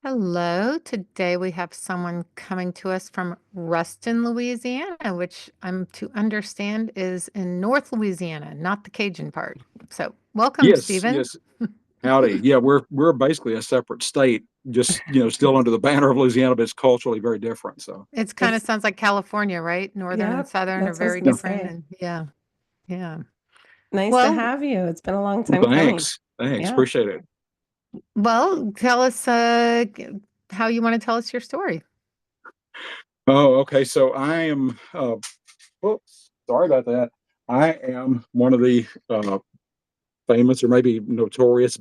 Hello. Today we have someone coming to us from Ruston, Louisiana, which I'm to understand is in North Louisiana, not the Cajun part. So, welcome, Yes, Stephen. yes. Howdy. Yeah, we're basically a separate state, just still under the banner of Louisiana, but it's culturally very different. So It kind of It's sounds like California, right? Northern and yeah, southern are that's what I was very gonna yeah. different. say. And yeah, yeah. Nice to Well, have you. It's been a long Well, time coming. thanks, Yeah. appreciate it. tell us how you want to tell us your story. Oh, okay. So I am. Whoops, sorry about that. I am one of the famous or maybe notorious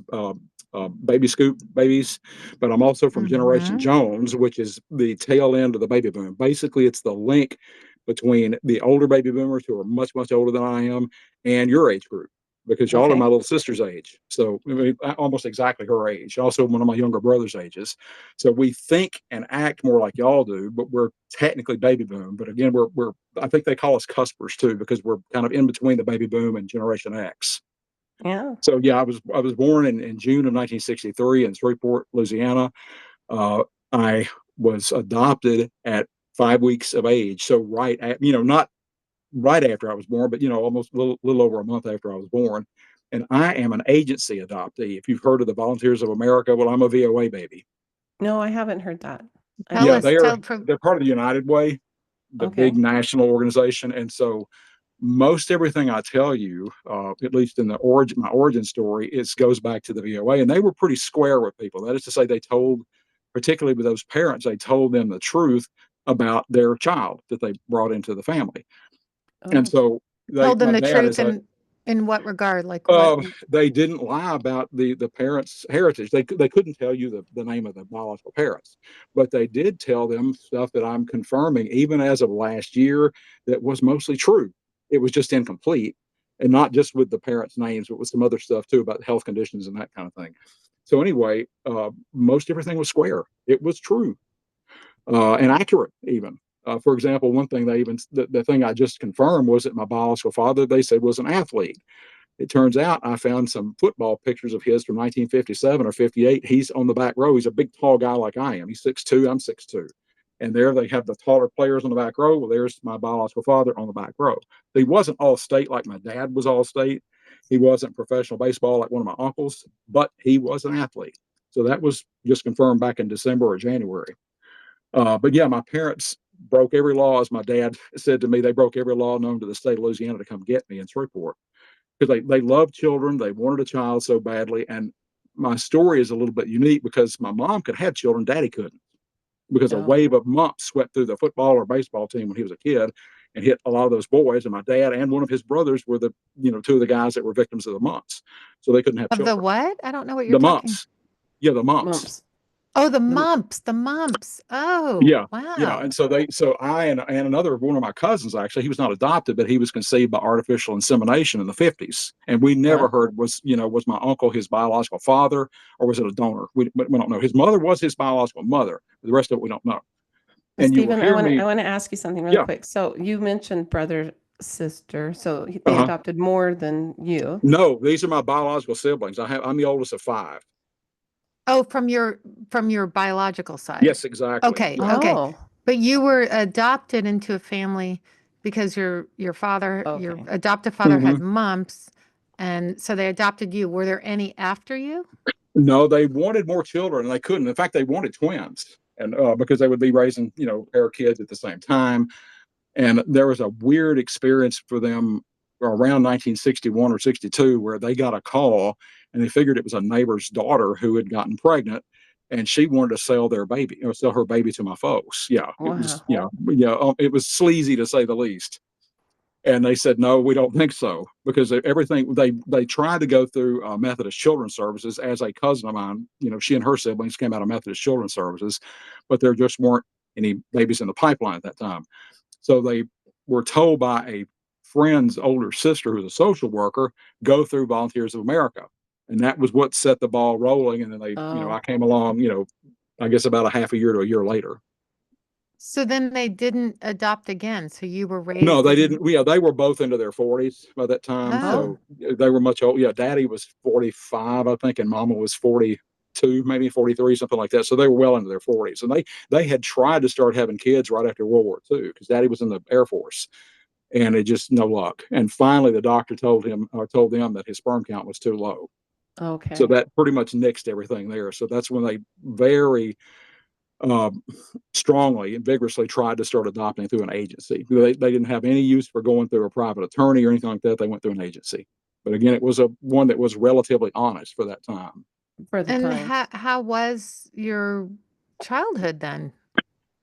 baby scoop babies, but I'm also from Generation Hmm. Jones, which is the tail end of the baby boom. Basically, it's the link between the older baby boomers who are much, much older than I am and your age group, because y'all are my Okay. little sister's age. So, I mean, almost exactly her age, also one of my younger brother's ages. So we think and act more like y'all do, but we're technically baby boom. But again, I think they call us cuspers too, because we're kind of in between the baby boom and Generation X. Yeah. So yeah, I was born in June of 1963 in Shreveport, Louisiana. I was adopted at 5 weeks of age. So not right after I was born, but almost a little over a month after I was born. And I am an agency adoptee. If you've heard of the Volunteers of America, well, I'm a VOA baby. No, I haven't heard that. I Tell Yeah, us, didn't. tell, they're part of the United Way, the big Okay. national organization, and so most everything I tell you, at least in my origin story, it goes back to the VOA, and they were pretty square with people. That is to say, they told, particularly with those parents, they told them the truth about their child that they brought into the family. And Oh, so told them my the dad truth is a in what regard? Like what? they didn't lie about the parents' heritage. They couldn't tell you the name of the biological parents, but they did tell them stuff that I'm confirming, even as of last year, that was mostly true. It was just incomplete, and not just with the parents' names, but with some other stuff too about health conditions and that kind of thing. So anyway, most everything was square. It was true and accurate, even. For example, one thing the thing I just confirmed was that my biological father, they said, was an athlete. It turns out I found some football pictures of his from 1957 or 58. He's on the back row. He's a big, tall guy like I am. He's 6'2", I'm 6'2". And there they have the taller players on the back row. Well, there's my biological father on the back row. He wasn't all state like my dad was all state. He wasn't professional baseball like one of my uncles, but he was an athlete. So that was just confirmed back in December or January. But yeah, my parents broke every law, as my dad said to me. They broke every law known to the state of Louisiana to come get me in Shreveport, because they love children. They wanted a child so badly. And my story is a little bit unique because my mom could have children, daddy couldn't, because a no. wave of mumps swept through the football or baseball team when he was a kid and hit a lot of those boys. And my dad and one of his brothers were two of the guys that were victims of the mumps. So they couldn't have Of the children. what? I don't know what you're The talking. mumps. Yeah, the mumps. Mumps. Oh, the The mumps, the mumps. Oh, Yeah, yeah. wow. And so I and another one of my cousins, actually, he was not adopted, but he was conceived by artificial insemination in the 50s. And we never huh? heard, was my uncle his biological father, or was it a donor? We don't know. His mother was his biological mother. The rest of it we don't know. And you will Stephen, I hear want to me. I want to ask you something really Yeah. quick. So you mentioned brother, sister. So they Uh-huh. adopted more than you. No, these are my biological siblings. I'm the oldest of five. Oh, from your biological side. Yes, exactly. Okay, Yeah. okay. Oh, But you were adopted into a family because your okay. adoptive father had Hmm. mumps, and so they adopted you. Were there any after you? No, they wanted more children and they couldn't. In fact, they wanted twins, and because they would be raising, a pair of kids at the same time. And there was a weird experience for them around 1961 or 62 where they got a call and they figured it was a neighbor's daughter who had gotten pregnant, and she wanted to sell their baby or sell her baby to my folks. Yeah, it was, Wow. it was sleazy to say the least. And they said, no, we don't think so, because everything they tried to go through Methodist Children's Services. As a cousin of mine, she and her siblings came out of Methodist Children's Services, but there just weren't any babies in the pipeline at that time. So they were told by a friend's older sister, who's a social worker, go through Volunteers of America. And that was what set the ball rolling. And then I Oh, came along, I guess about a half a year to a year later. So then they didn't adopt again. So you were No, raised they as didn't. Yeah, they were both into their 40s by that time. oh, oh, So they were much old. Yeah, daddy was 45, I think, and mama was 42. 42, maybe 43, something like that. So they were well into their 40s, and they had tried to start having kids right after World War II because Daddy was in the Air Force, and it just no luck. And finally, the doctor told them that his sperm count was too low. So Okay. that pretty much nixed everything there. So that's when they very strongly and vigorously tried to start adopting through an agency. They didn't have any use for going through a private attorney or anything like that. They went through an agency. But again, it was one that was relatively honest for that time. For the And time. how was your childhood then?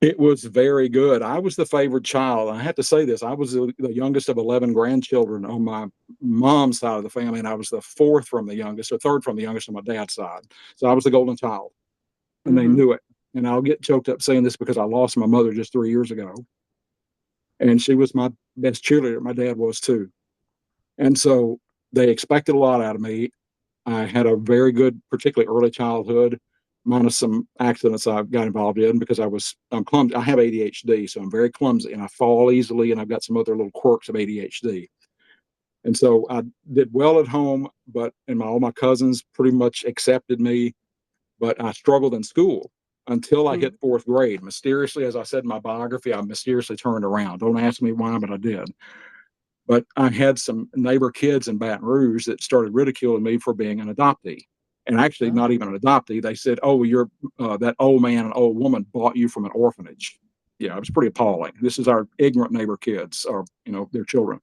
It was very good. I was the favored child. I have to say this. I was the youngest of 11 grandchildren on my mom's side of the family, and I was the fourth from the youngest, or third from the youngest on my dad's side. So I was the golden child, and they Mhm. knew it. And I'll get choked up saying this because I lost my mother just 3 years ago. And she was my best cheerleader. My dad was too. And so they expected a lot out of me. I had a very good, particularly early childhood, minus some accidents I got involved in because I'm clumsy. I have ADHD, so I'm very clumsy and I fall easily, and I've got some other little quirks of ADHD. And so I did well at home, and all my cousins pretty much accepted me, but I struggled in school until I Mhm. hit fourth grade. Mysteriously, as I said in my biography, I mysteriously turned around. Don't ask me why, but I did. But I had some neighbor kids in Baton Rouge that started ridiculing me for being an adoptee. And actually, not Oh. even an adoptee. They said, "Oh, you're that old man and old woman bought you from an orphanage." Yeah, it was pretty appalling. This is our ignorant neighbor kids, or their children.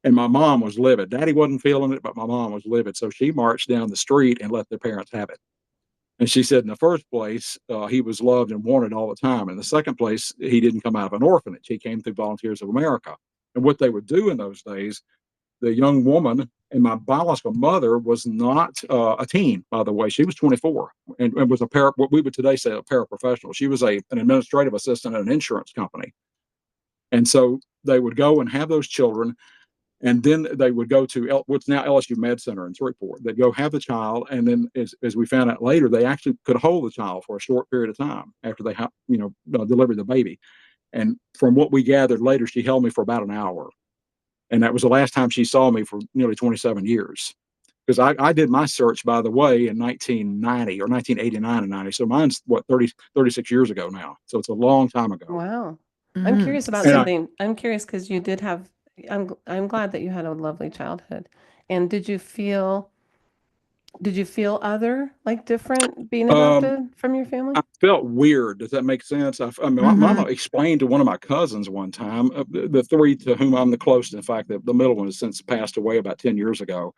And my mom was livid. Daddy wasn't feeling it, but my mom was livid. So she marched down the street and let their parents have it. And she said, in the first place, he was loved and wanted all the time. In the second place, he didn't come out of an orphanage. He came through Volunteers of America. And what they would do in those days, the young woman, and my biological mother was not a teen, by the way. She was 24 and was what we would today say a paraprofessional. She was an administrative assistant at an insurance company. And so they would go and have those children, and then they would go to what's now LSU Med Center in Shreveport. They'd go have the child, and then as we found out later, they actually could hold the child for a short period of time after they delivered the baby. And from what we gathered later, she held me for about an hour, and that was the last time she saw me for nearly 27 years. Because I did my search, by the way, in 1990 or 1989 and 90. So mine's 36 years ago now. So it's a long time ago. Wow. I'm Mhm. curious about And something. I'm curious because you did have, I'm glad that you had a lovely childhood. And did you feel other, like different being um, adopted from your family? I felt weird. Does that make sense? I mean, my mama Mhm. explained to one of my cousins one time, the three to whom I'm the closest. In fact, the middle one has since passed away about 10 years ago.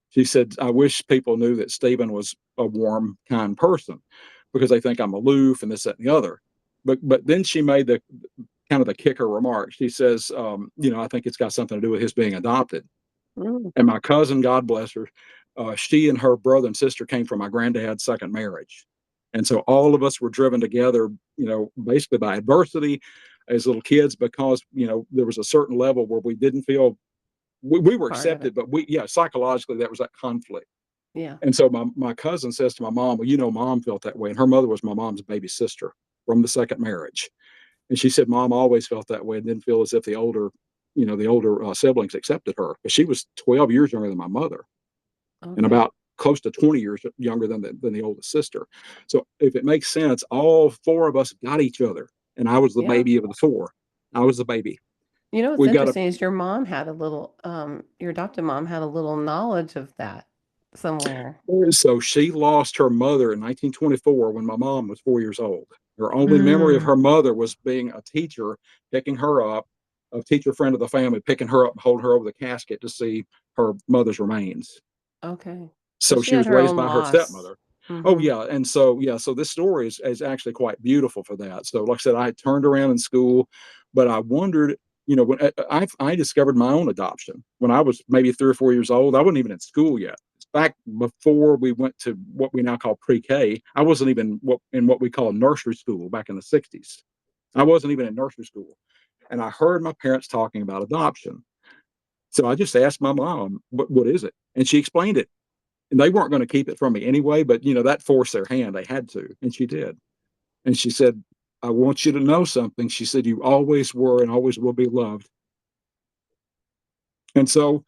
She said, "I wish people knew that Stephen was a warm, kind person because they think I'm aloof and this, that, and the other." But then she made the kind of the kicker remark. She says, "I think it's got something to do with his being adopted." Mm. And my cousin, God bless her, she and her brother and sister came from my granddad's second marriage. And so all of us were driven together, basically by adversity as little kids because, there was a certain level where we didn't feel we were Part of it. accepted, but psychologically, that was that conflict. Yeah. And so my cousin says to my mom, "Well, mom felt that way." And her mother was my mom's baby sister from the second marriage. And she said, "Mom always felt that way and didn't feel as if the older siblings accepted her." But she was 12 years younger than my mother and Okay. about close to 20 years younger than the oldest sister. So if it makes sense, all four of us got each other. And I was the Yeah. baby of the four. I was the baby. What's We've got a interesting is your mom had a little, your adopted mom had a little knowledge of that somewhere. So she lost her mother in 1924 when my mom was 4 years old. Her only memory of Mm. her mother was being a teacher, picking her up, a teacher friend of the family, picking her up and holding her over the casket to see her mother's remains. Okay. So So she she had was her raised own by her loss. stepmother. Oh Mhm. yeah, and so this story is actually quite beautiful for that. So like I said, I had turned around in school, but I wondered, when I discovered my own adoption when I was maybe 3 or 4 years old. I wasn't even in school yet. It's back before we went to what we now call pre-K. I wasn't even what we call nursery school back in the 60s. I wasn't even in nursery school, and I heard my parents talking about adoption. So I just asked my mom, "What is it?" And she explained it, and they weren't going to keep it from me anyway, but that forced their hand. They had to, and she did. And she said, "I want you to know something." She said, "You always were and always will be loved." And so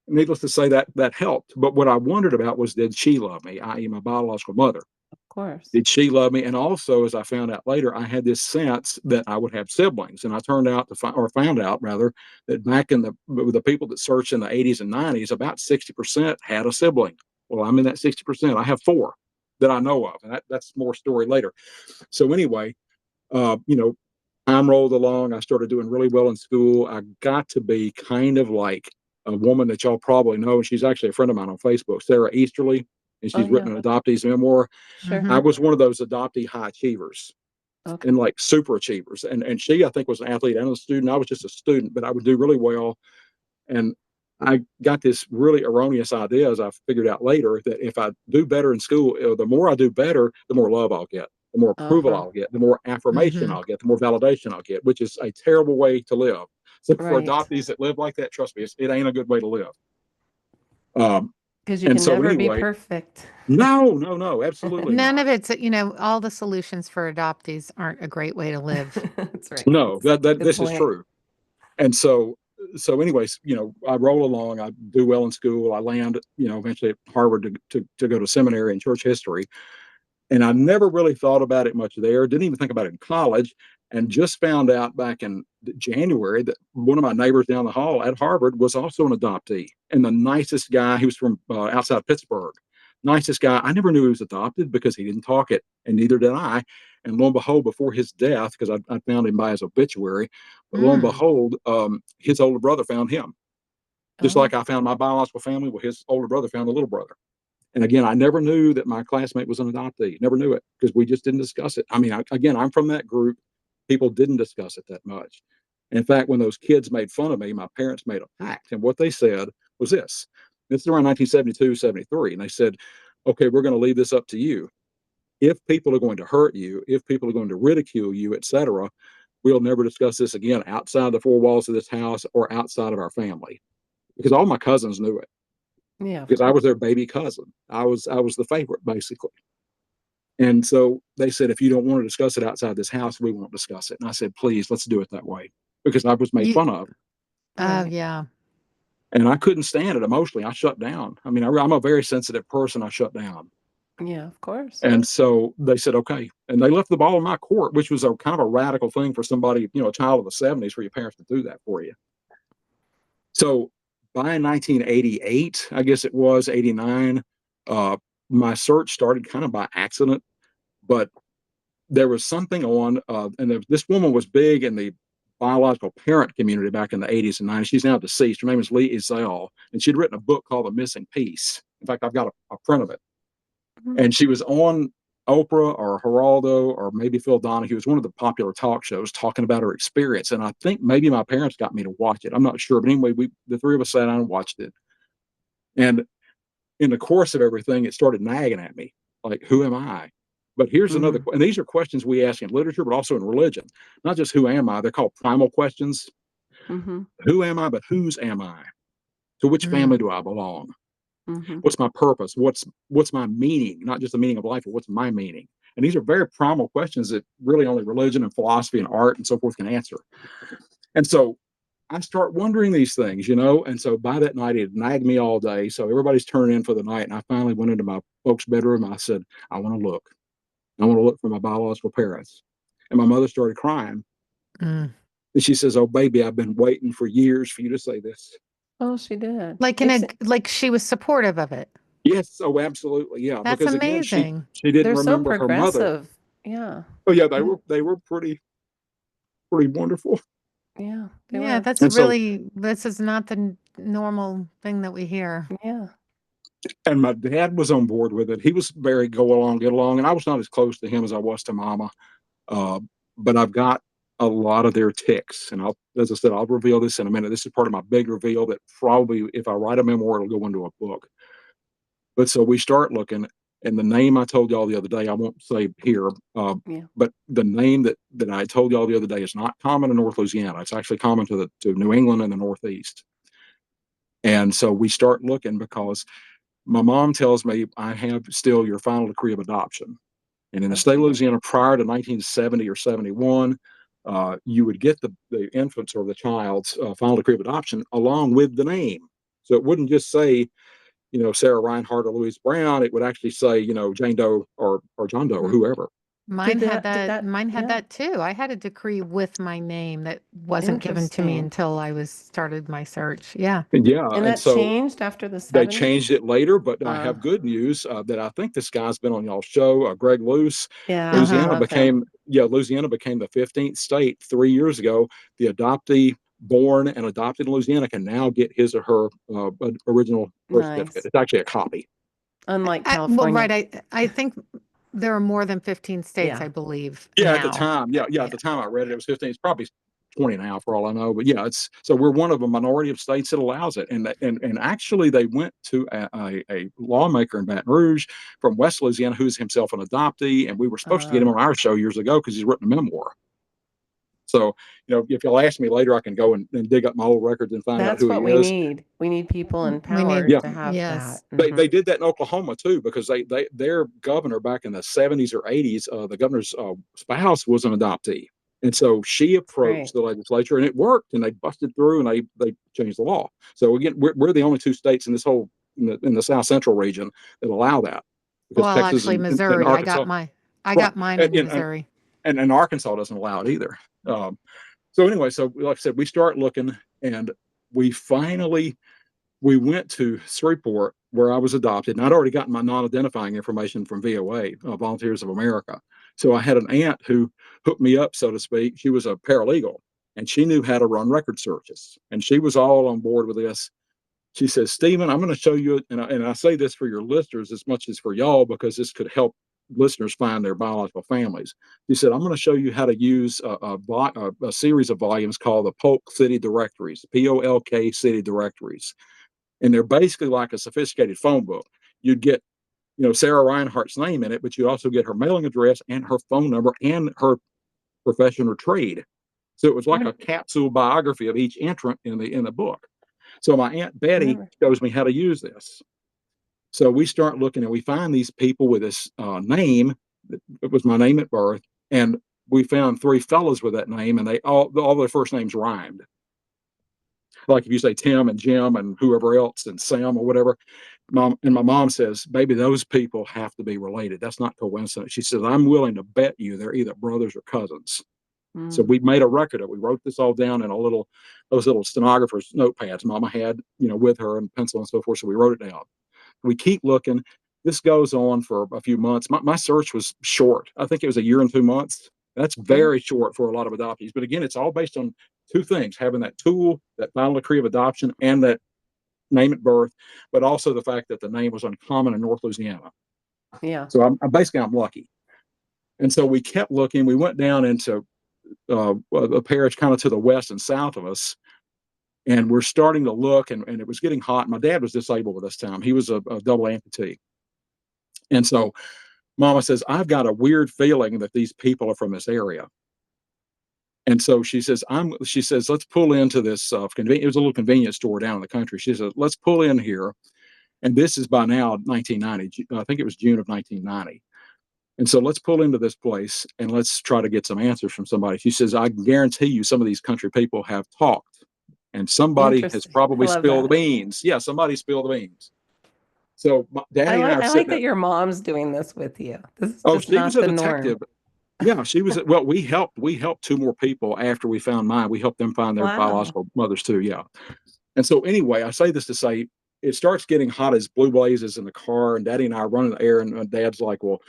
needless to say, that helped. But what I wondered about was, did she love me, i.e., my biological mother? Of course. Did she love me? And also, as I found out later, I had this sense that I would have siblings, and I found out rather, that back in the people that searched in the 80s and 90s, about 60% had a sibling. Well, I'm in that 60%. I have 4 that I know of, and that's more story later. So anyway, you know, time rolled along. I started doing really well in school. I got to be kind of like a woman that y'all probably know. She's actually a friend of mine on Facebook, Sarah Easterly, and Oh, she's yeah. written an adoptee's memoir. Sure. I was one of those adoptee high achievers Okay. and like super achievers. And she, I think, was an athlete and a student. I was just a student, but I would do really well. And I got this really erroneous idea, as I figured out later, that if I do better in school, the more I do better, the more love I'll get, the more approval Uh-huh. I'll get, the more affirmation I'll get, the more validation I'll get, which is a terrible way to live. So for Right. adoptees that live like that, trust me, it ain't a good way to live. Um, Because you and can so never be anyway, perfect. no, absolutely None not. of it's, all the solutions for adoptees aren't a great way to live. That's right. No, that Good this is point. true. And so anyways, I roll along, I do well in school, I land, eventually at Harvard to go to seminary in church history. And I never really thought about it much there, didn't even think about it in college, and just found out back in January that one of my neighbors down the hall at Harvard was also an adoptee, and the nicest guy. He was from outside Pittsburgh. Nicest guy. I never knew he was adopted because he didn't talk it, and neither did I. And lo and behold, before his death, because I found him by his obituary, but lo and behold, his older brother found him. Just Oh. like I found my biological family, well, his older brother found the little brother. And again, I never knew that my classmate was an adoptee. Never knew it because we just didn't discuss it. I mean, I'm from that group. People didn't discuss it that much. In fact, when those kids made fun of me, my parents made a pact. And what they said was this. This is around 1972, 73. And they said, okay, we're going to leave this up to you. If people are going to hurt you, if people are going to ridicule you, etc., we'll never discuss this again outside the 4 walls of this house or outside of our family. Because all my cousins knew it. Yeah. Because I was their baby cousin. I was the favorite, basically. And so they said, if you don't want to discuss it outside this house, we won't discuss it. And I said, please, let's do it that way. Because I was made fun of. Oh, yeah. And I couldn't stand it emotionally. I shut down. I mean, I'm a very sensitive person. I shut down. Yeah, of course. And so they said, okay. And they left the ball in my court, which was a kind of a radical thing for somebody, a child of the 70s, for your parents to do that for you. So by 1988, I guess it was 89, my search started kind of by accident, but there was something on, and this woman was big in the biological parent community back in the 80s and 90s. She's now deceased. Her name is Lee Ezell, and she'd written a book called The Missing Piece. In fact, I've got a print of it. And she was on Oprah or Geraldo or maybe Phil Donahue. It was one of the popular talk shows talking about her experience. And I think maybe my parents got me to watch it. I'm not sure. But anyway, the 3 of us sat down and watched it. And in the course of everything, it started nagging at me, like, who am I? But here's another, and these are questions we ask in literature, but also in religion. Not just who am I, they're called primal questions. Who am I, but whose am I? To which family do I belong? What's my purpose? What's my meaning? Not just the meaning of life, but what's my meaning? And these are very primal questions that really only religion and philosophy and art and so forth can answer. And so I start wondering these things, and so by that night, it nagged me all day. So everybody's turning in for the night. And I finally went into my folks' bedroom. I said, I want to look. I want to look for my biological parents. And my mother started crying. And she says, oh, baby, I've been waiting for years for you to say this. Oh, she did. Like she was supportive of it. Yes. Oh, absolutely. Yeah. That's because amazing. Again, she didn't They're so remember her mother. progressive. Yeah. Oh, yeah. They were pretty wonderful. Yeah. They Yeah, were. that's And so- really, this is not the normal thing that we hear. Yeah. And my dad was on board with it. He was very get along. And I was not as close to him as I was to Mama. But I've got a lot of their tics. And as I said, I'll reveal this in a minute. This is part of my big reveal that probably, if I write a memoir, it'll go into a book. But so we start looking, and the name I told y'all the other day, I won't say here, but the name that I told y'all the other day is not common in North Louisiana. It's actually common to New England and the Northeast. And so we start looking because my mom tells me I have still your final decree of adoption. And in the state of Louisiana, prior to 1970 or 71, you would get the infant's or the child's final decree of adoption along with the name. So it wouldn't just say, Sarah Reinhardt or Louise Brown. It would actually say, Jane Doe or John Doe or whoever. Mine had that. Mine had that too. I had a decree with my name that wasn't given to me until I started my search. Yeah. Yeah. And that so changed after the 70s? they changed it later, but I have good news that I think this guy's been on y'all's show, Greg Luce. Yeah, Louisiana became the 15th state 3 years ago. The adoptee born and adopted in Louisiana can now get his or her original birth certificate. It's actually a copy. Unlike California. Well, right. I think there are more than 15 states, I believe. Yeah, now. at the time. Yeah. At the time I read it, it was 15. It's probably 20 now for all I know. But yeah, so we're one of a minority of states that allows it. And actually they went to a lawmaker in Baton Rouge from West Louisiana who's himself an adoptee. And we were supposed to get him on our show years ago because he's written a memoir. So, if you'll ask me later, I can go and dig up my old records and find out who he is. That's what we need. We need people in power to have that. They did that in Oklahoma too, because their governor back in the 70s or 80s, the governor's spouse was an adoptee. And so she approached the legislature and it worked, and they busted through and they changed the law. So again, we're the only two states in this whole, in the South Central region that allow that. Well, Texas actually, Missouri, I got mine in Missouri. And Arkansas doesn't allow it either. So anyway, like I said, we start looking, and we went to Shreveport where I was adopted, and I'd already gotten my non-identifying information from VOA, Volunteers of America. So I had an aunt who hooked me up, so to speak. She was a paralegal, and she knew how to run record searches, and she was all on board with this. She says, Stephen, I'm going to show you, and I say this for your listeners as much as for y'all, because this could help listeners find their biological families. She said, I'm going to show you how to use a series of volumes called the Polk City Directories, POLK City Directories. And they're basically like a sophisticated phone book. You'd get, Sarah Reinhardt's name in it, but you also get her mailing address and her phone number and her profession or trade. So it was like a capsule biography of each entrant in the book. So my Aunt Betty shows me how to use this. So we start looking, and we find these people with this name. It was my name at birth, and we found 3 fellows with that name, and they all their first names rhymed. Like if you say Tim and Jim and whoever else and Sam or whatever. My mom says, baby, those people have to be related. That's not coincidence. She says, I'm willing to bet you they're either brothers or cousins. So we made a record of it. We wrote this all down in those little stenographer's notepads Mama had, with her and pencil and so forth. So we wrote it down. We keep looking. This goes on for a few months. My search was short. I think it was a year and 2 months. That's very short for a lot of adoptees. But again, it's all based on 2 things: having that tool, that final decree of adoption, and that name at birth, but also the fact that the name was uncommon in North Louisiana. Yeah. So I'm lucky. And so we kept looking. We went down into a parish kind of to the west and south of us. And we're starting to look, and it was getting hot. My dad was disabled at this time. He was a double amputee. And so Mama says, I've got a weird feeling that these people are from this area. And so she says, let's pull into this, it was a little convenience store down in the country. She says, let's pull in here. And this is by now 1990. I think it was June of 1990. And so let's pull into this place and let's try to get some answers from somebody. She says, I guarantee you some of these country people have talked, and somebody has probably spilled the beans. Yeah, somebody spilled the beans. So Daddy and I like that your mom's doing this with you. This is just she was a detective. Norm. Yeah, she was. Well, we helped 2 more people after we found mine. We helped them find their biological mothers too. Yeah. And so anyway, I say this to say it starts getting hot as blue blazes in the car, and Daddy and I are running the air, and Dad's like, well,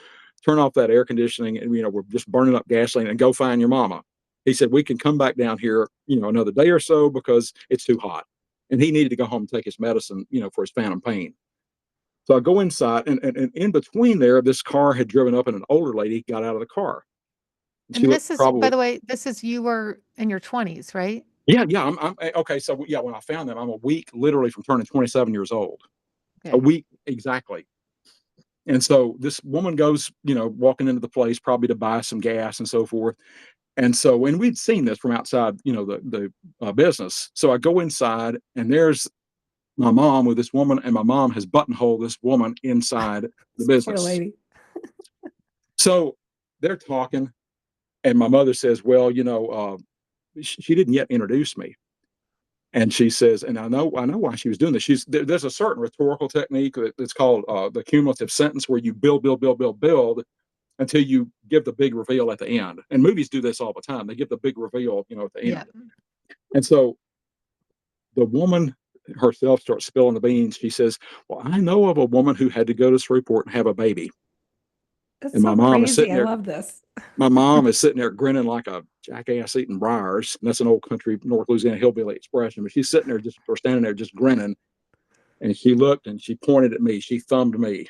turn off that air conditioning, and we're just burning up gasoline, and go find your mama. He said we can come back down here, another day or so because it's too hot. And he needed to go home and take his medicine, for his phantom pain. So I go inside, and in between there, this car had driven up, and an older lady got out of the car. And this is, by the way, you were in your 20s, right? Yeah. I'm okay. So yeah, when I found them, I'm a week literally from turning 27 years old. Okay. A week exactly. And so this woman goes, walking into the place probably to buy some gas and so forth. And so, and we'd seen this from outside, the business. So I go inside, and there's my mom with this woman, and my mom has buttonholed this woman inside the business. Poor lady. So they're talking, and my mother says, well, she didn't yet introduce me. And she says, and I know why she was doing this. There's a certain rhetorical technique that's called the cumulative sentence, where you build until you give the big reveal at the end. And movies do this all the time. They give the big reveal, at the Yeah. end. And so the woman herself starts spilling the beans. She says, well, I know of a woman who had to go to Shreveport and have a baby. That's And my so mom is crazy. sitting I there. love this. My mom is sitting there grinning like a jackass eating briars. And that's an old country North Louisiana hillbilly expression. But she's sitting there or standing there just grinning. And she looked and she pointed at me. She thumbed me.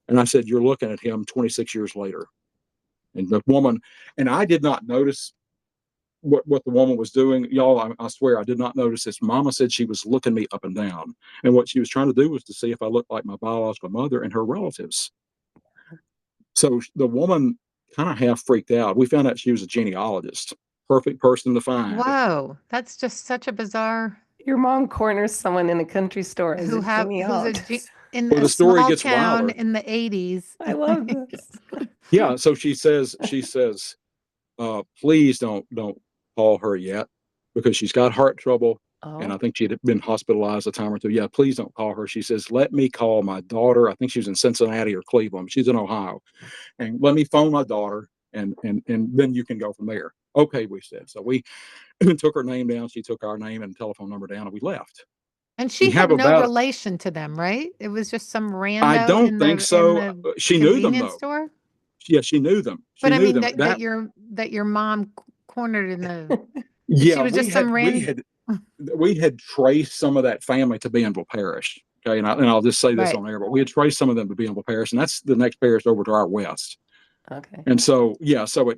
And I said, you're looking at him 26 years later. And the woman, and I did not notice what the woman was doing. Y'all, I swear I did not notice this. Mama said she was looking me up and down. And what she was trying to do was to see if I looked like my biological mother and her relatives. So the woman kind of half freaked out. We found out she was a genealogist. Perfect person to find. Whoa, that's just such a bizarre. Your mom corners someone in a country store as a Who's genealogist. in Well, a the story small gets town wilder. in the 80s. I love this. Yeah. So she says, please don't call her yet, because she's got heart trouble. And I Oh, think she'd been hospitalized a time or two. Yeah, please don't call her. She says, let me call my daughter. I think she's in Cincinnati or Cleveland. She's in Ohio. And let me phone my daughter, and then you can go from there. Okay, we said. So we took her name down. She took our name and telephone number down, and we left. And We she have had no about, relation to them, right? It was just some I rando don't in think in so. the She knew them convenience though. store. Yeah, she knew them. She But I knew mean them. that your mom cornered in the. She Yeah, was just some random. we had traced some of that family to Bienville Parish. Okay, and I'll just say this Right. on air, but we had traced some of them to Bienville Parish, and that's the next parish over to our west. okay. And so, yeah, so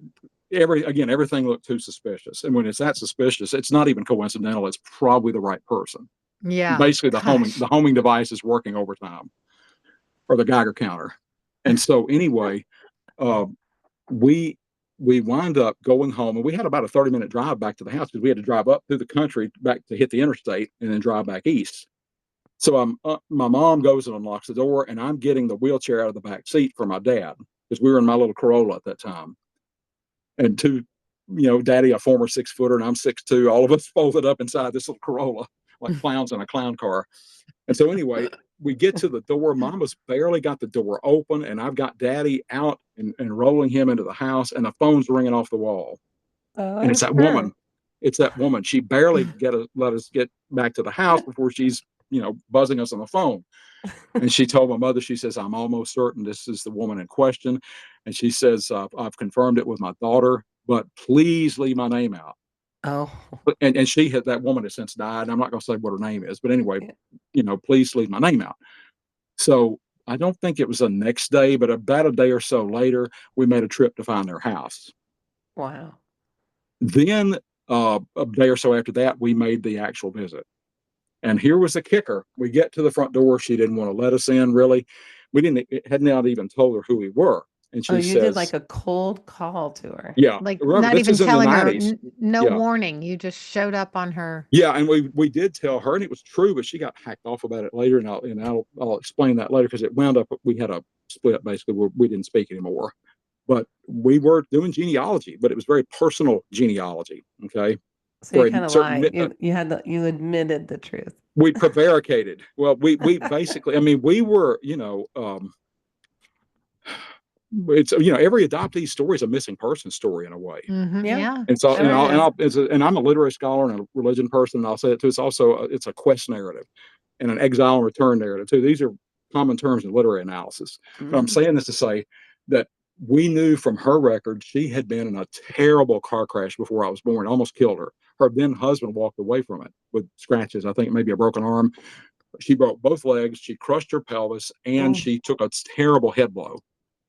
everything looked too suspicious. And when it's that suspicious, it's not even coincidental. It's probably the right person. Yeah. Basically, the Gosh. homing device is working overtime, or the Geiger counter. And so, anyway, uh, we wind up going home, and we had about a 30-minute drive back to the house, because we had to drive up through the country back to hit the interstate and then drive back east. So my mom goes and unlocks the door, and I'm getting the wheelchair out of the back seat for my dad, because we were in my little Corolla at that time. And Daddy, a former 6-footer, and I'm 6'2", all of us folded up inside this little Corolla like clowns in a clown car. And so anyway, we get to the door. Mama's barely got the door open, and I've got Daddy out and rolling him into the house, and the phone's ringing off the wall. Oh, And it's that woman. It's that woman. She barely let us get back to the house before she's, buzzing us on the phone. And she told my mother, she says, I'm almost certain this is the woman in question. And she says, I've confirmed it with my daughter, but please leave my name out. Oh, And that woman has since died. And I'm not going to say what her name is, but anyway, yeah. Please leave my name out. So I don't think it was the next day, but about a day or so later, we made a trip to find their house. Wow. Then a day or so after that, we made the actual visit. And here was the kicker. We get to the front door. She didn't want to let us in, really. Had not even told her who we were. And she You says, did like a cold call to her. yeah, Like remember, not this even is in the telling her, 90s. no Yeah. warning. You just showed up on her. Yeah, and we did tell her, and it was true, but she got hacked off about it later, and I'll explain that later, because it wound up, we had a split basically where we didn't speak anymore. But we were doing genealogy, but it was very personal genealogy. Okay, So you for a kind of certain lied. You admitted the truth. we prevaricated. Well, we basically, I mean, we were, it's every adoptee story is a missing person story in a way. Mhm, Yeah. yeah. And so, Sure is. and I'm a literary scholar and a religion person, and I'll say it too. It's also it's a quest narrative and an exile and return narrative too. These are common terms in literary analysis. But I'm Mhm. saying this to say that we knew from her record she had been in a terrible car crash before I was born, almost killed her. Her then husband walked away from it with scratches, I think maybe a broken arm. She broke both legs, she crushed her pelvis, and Mm. she took a terrible head blow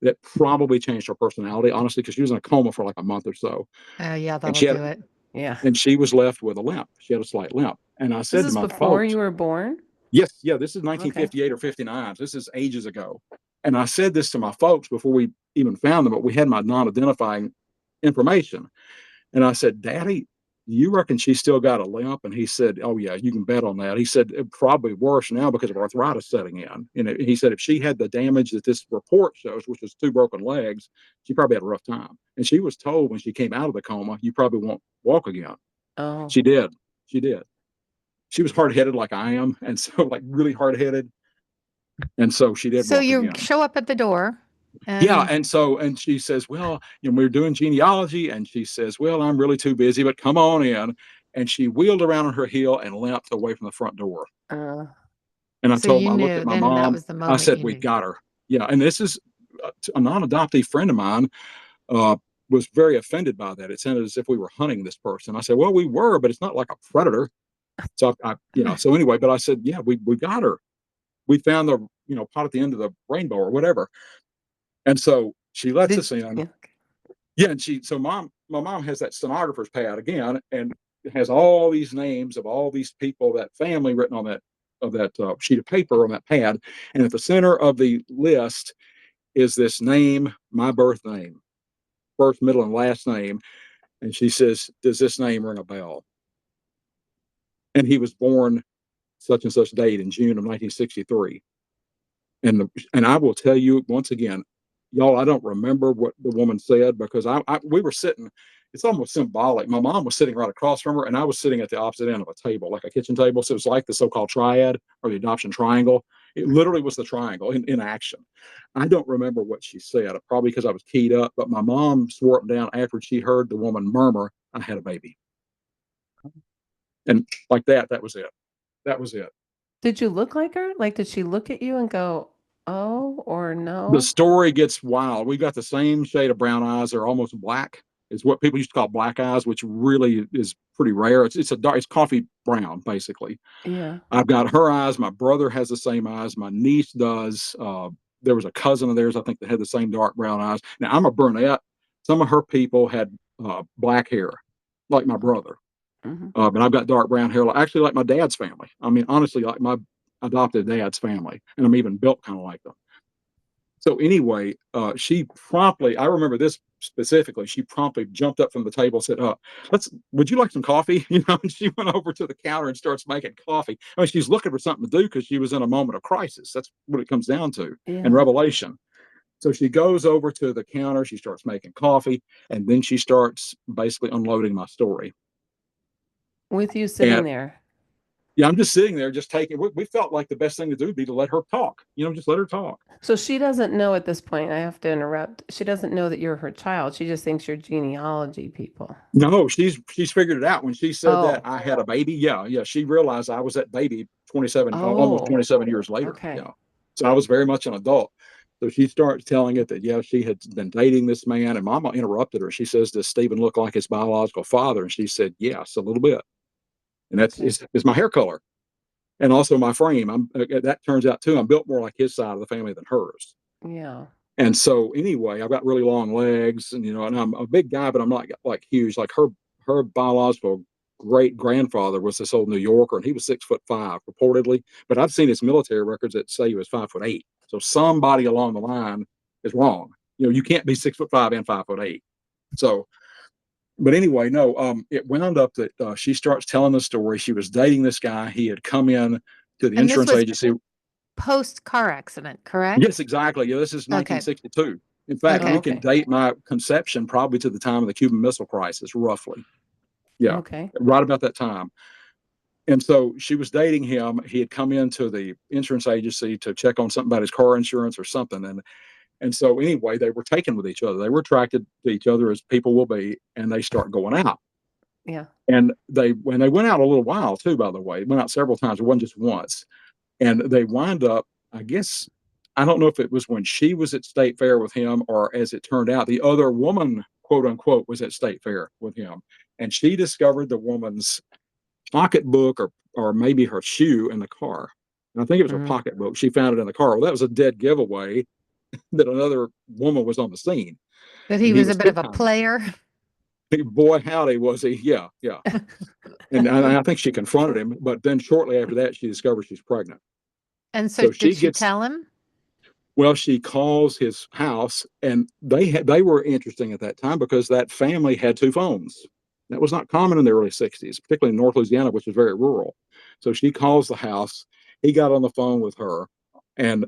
that probably changed her personality, honestly, because she was in a coma for like a month or so. Oh, yeah, And that'll do it. Yeah. she was left with a limp. She had a slight limp. And I This said to is my before folks, you were born? yes, yeah, this is Okay. 1958 or 59. This is ages ago. And I said this to my folks before we even found them, but we had my non-identifying information. And I said, Daddy, you reckon she's still got a limp? And he said, oh, yeah, you can bet on that. He said, probably worse now because of arthritis setting in. And he said, if she had the damage that this report shows, which is 2 broken legs, she probably had a rough time. And she was told when she came out of the coma, you probably won't walk again. Oh, She did. She did. she was hard-headed like I am, and so like really hard-headed. And so she did So walk you again. show up at the door Yeah, and and she says, "Well, we were doing genealogy," and she says, "Well, I'm really too busy, but come on in." And she wheeled around on her heel and limped away from the front door. Uh, And so you I looked knew at my then that mom. was the I moment said, you "We knew. got her." Yeah, and this is a non-adoptee friend of mine uh, was very offended by that. It sounded as if we were hunting this person. I said, "Well, we were, but it's not like a predator." So so anyway, but I said, "Yeah, we got her. We found the pot at the end of the rainbow or whatever." And so she lets us in. yeah. Yeah, and my mom has that stenographer's pad again, and it has all these names of all these people, that family written on that sheet of paper on that pad, and at the center of the list is this name, my birth name, first, middle, and last name, and she says, "Does this name ring a bell?" And he was born such and such date in June of 1963. And I will tell you once again, y'all, I don't remember what the woman said because we were sitting. It's almost symbolic. My mom was sitting right across from her, and I was sitting at the opposite end of a table, like a kitchen table. So it was like the so-called triad or the adoption triangle. It literally was the triangle in action. I don't remember what she said, probably because I was keyed up. But my mom swore it down after she heard the woman murmur, "I had a baby," and like that. That was it. That was it. Did you look like her? Like, did she look at you and go, "Oh," or The "No"? story gets wild. We've got the same shade of brown eyes. They're almost black. It's what people used to call black eyes, which really is pretty rare. It's coffee brown basically. Yeah. I've got her eyes. My brother has the same eyes. My niece does. There was a cousin of theirs, I think, that had the same dark brown eyes. Now I'm a brunette. Some of her people had black hair, like my brother. Mhm. But I've got dark brown hair, actually like my dad's family. I mean, honestly, like my adopted dad's family, and I'm even built kind of like them. So anyway, she promptly, I remember this specifically, she promptly jumped up from the table, said, would you like some coffee?" And she went over to the counter and starts making coffee. I mean, she's looking for something to do because she was in a moment of crisis. That's what it comes down to in Yeah. Revelation. So she goes over to the counter, she starts making coffee, and then she starts basically unloading my story. With you sitting And there. yeah, I'm just sitting there, just taking. We felt like the best thing to do would be to let her talk. Just let her talk. So she doesn't know at this point, I have to interrupt. She doesn't know that you're her child. She just thinks you're genealogy people. No, she's figured it out. When she said that Oh. I had a baby, yeah, yeah, she realized I was that baby 27, almost Oh. 27 years later. Okay. Yeah. So I was very much an adult. So she starts telling it that, yeah, she had been dating this man, and Mama interrupted her. She says, "Does Stephen look like his biological father?" And she said, "Yes, a little bit." And that's Okay. is my hair color and also my frame. That turns out too, I'm built more like his side of the family than hers. Yeah. And so anyway, I've got really long legs, and I'm a big guy, but I'm not like huge. Like her biological great grandfather was this old New Yorker, and he was 6'5" reportedly. But I've seen his military records that say he was 5'8". So somebody along the line is wrong. You can't be 6'5" and 5'8". So, but anyway, no. It wound up that she starts telling the story. She was dating this guy. He had come in to the And this insurance was agency. post car accident, correct? Yes, exactly. Yeah, this is Okay. 1962. In fact, Oh, Okay. we can okay. date my conception probably to the time of the Cuban Missile Crisis, roughly. Yeah, Okay. right about that time. And so she was dating him. He had come into the insurance agency to check on something about his car insurance or something. And so anyway, they were taken with each other. They were attracted to each other as people will be, and they start going out. Yeah. And when they went out a little while too, by the way, went out several times. It wasn't just once. And they wind up, I guess, I don't know if it was when she was at State Fair with him, or as it turned out, the other woman, quote unquote, was at State Fair with him. And she discovered the woman's pocketbook or maybe her shoe in the car. And I think it was her Mhm. pocketbook. She found it in the car. Well, that was a dead giveaway that another woman was on the scene. That And he he was a was bit of a hitchhiking. player. Boy, howdy, was he. Yeah, yeah. And I think she confronted him. But then shortly after that, she discovers she's pregnant. And so So did she she gets tell him? Well, she calls his house, and they were interesting at that time because that family had two phones. That was not common in the early 60s, particularly in North Louisiana, which was very rural. So she calls the house. He got on the phone with her, and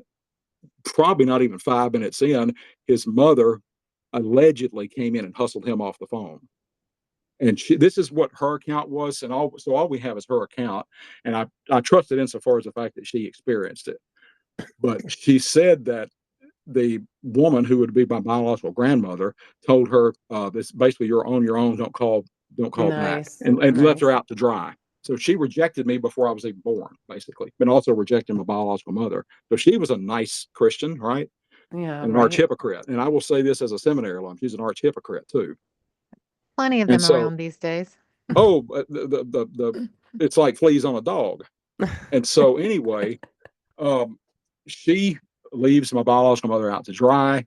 probably not even 5 minutes in, his mother allegedly came in and hustled him off the phone. And this is what her account was, and all we have is her account, and I trust it insofar as the fact that she experienced it. But she said that the woman who would be my biological grandmother told her, "This basically you're on your own. Don't call back," Nice. and left her Nice. out to dry. So she rejected me before I was even born, basically, but also rejected my biological mother. So she was a nice Christian, right? Yeah, And an arch right. hypocrite. And I will say this as a seminary alum, she's an arch hypocrite too. Plenty of And them so, around these days. oh, the it's like fleas on a dog. And so anyway, um, she leaves my biological mother out to dry.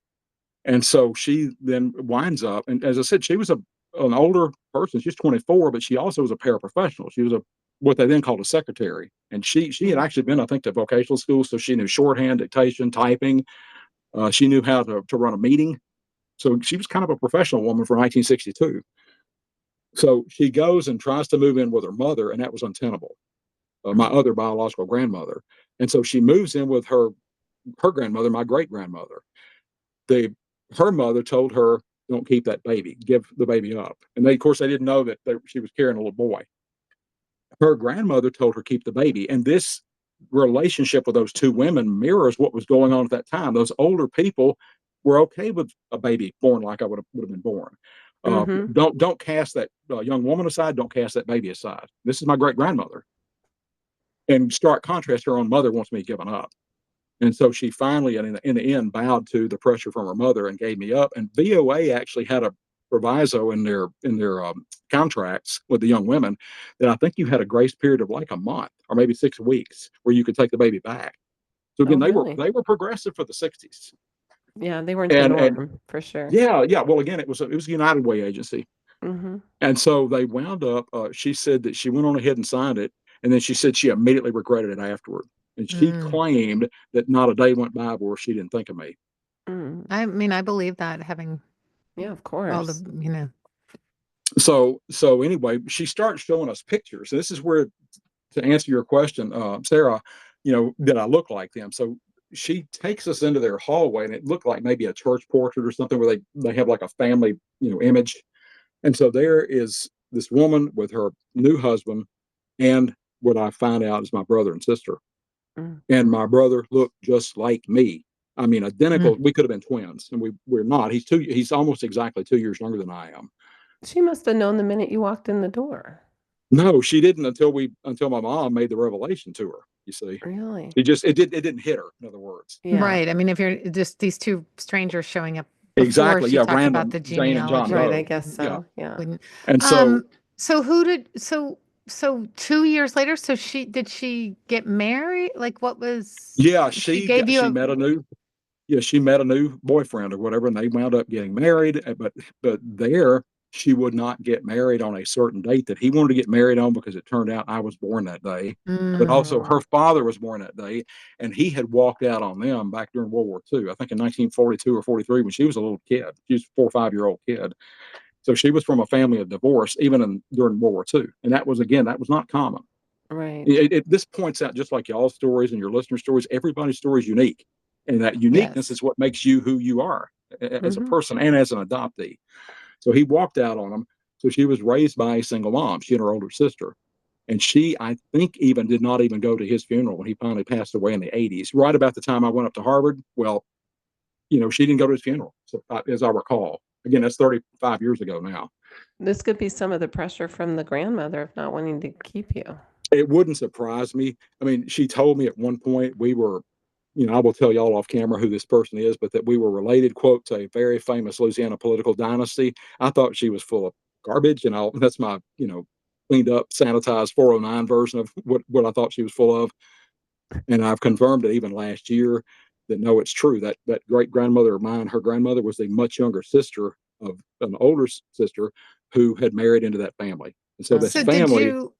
And so she then winds up, and as I said, she was an older person. She's 24, but she also was a paraprofessional. She was what they then called a secretary. And she had Mm. actually been, I think, to vocational school, so she knew shorthand, dictation, typing. She knew how to run a meeting. So she was kind of a professional woman for 1962. So she goes and tries to move in with her mother, and that was untenable. My other biological grandmother, and so she moves in with her grandmother, my great grandmother. The Her mother told her, "Don't keep that baby. Give the baby up." And of course, they didn't know that she was carrying a little boy. Her grandmother told her, "Keep the baby." And this relationship with those two women mirrors what was going on at that time. Those older people were okay with a baby born like I would have been born. Mm-hmm. Don't cast that young woman aside. Don't cast that baby aside. This is my great grandmother. In stark contrast, her own mother wants me given up. And so she finally, in the end, bowed to the pressure from her mother and gave me up. And VOA actually had a proviso in their contracts with the young women that I think you had a grace period of like a month or maybe 6 weeks where you could take the baby back. So Oh, again, really? they were progressive for the '60s, Yeah, they weren't the and norm for sure. yeah. Well, again, it was a United Way agency, Mm-hmm. and so they wound up. She said that she went on ahead and signed it, and then she said she immediately regretted it afterward. And she Mm. claimed that not a day went by where she didn't think of me. Mm. I mean, I believe that having Yeah, of all the, course. So anyway, she starts showing us pictures. And this is where, to answer your question, Sarah, did I look like them? So she takes us into their hallway, and it looked like maybe a church portrait or something where they have like a family, image. And so there is this woman with her new husband, and what I find out is my brother and sister. Mm. And my brother looked just like me. I mean, identical. Mm. We could have been twins, and we're not. He's almost exactly 2 years younger than I am. She must have known the minute you walked in the door. No, she didn't until my mom made the revelation to her. You see, Really? it didn't hit her. In other words, Yeah. Right. I mean, if you're just these two strangers showing up before exactly. she Yeah, talked about random the Jane and John genealogy, Right, I Doe. guess Yeah, so. Yeah. wouldn't. and so Um, so who did so 2 years later, so she get married? Like what was yeah, she gave you she a met a new she met a new boyfriend or whatever, and they wound up getting married. But there, she would not get married on a certain date that he wanted to get married on because it turned out I was born that day. But mm, also, Oh. her father was born that day, and he had walked out on them back during World War II. I think in 1942 or 43 when she was a little kid. She was a 4 or 5 year old kid. So she was from a family of divorce, even during World War II, and that was not common. Right. This points out, just like y'all's stories and your listener stories, everybody's story is unique. And that uniqueness yes. is what makes you who you are as a Mm-hmm. person and as an adoptee. So he walked out on them. So she was raised by a single mom, she and her older sister. And she, I think, even did not even go to his funeral when he finally passed away in the '80s, right about the time I went up to Harvard. Well, she didn't go to his funeral, so, as I recall. Again, that's 35 years ago now. This could be some of the pressure from the grandmother of not wanting to keep you. It wouldn't surprise me. I mean, she told me at one point we were, I will tell y'all off camera who this person is, but that we were related, quote, to a very famous Louisiana political dynasty. I thought she was full of garbage, and that's my, cleaned up, sanitized 409 version of what I thought she was full of. And I've confirmed it even last year that no, it's true. That great grandmother of mine, her grandmother was the much younger sister of an older sister who had married into that family. And so this So did family, you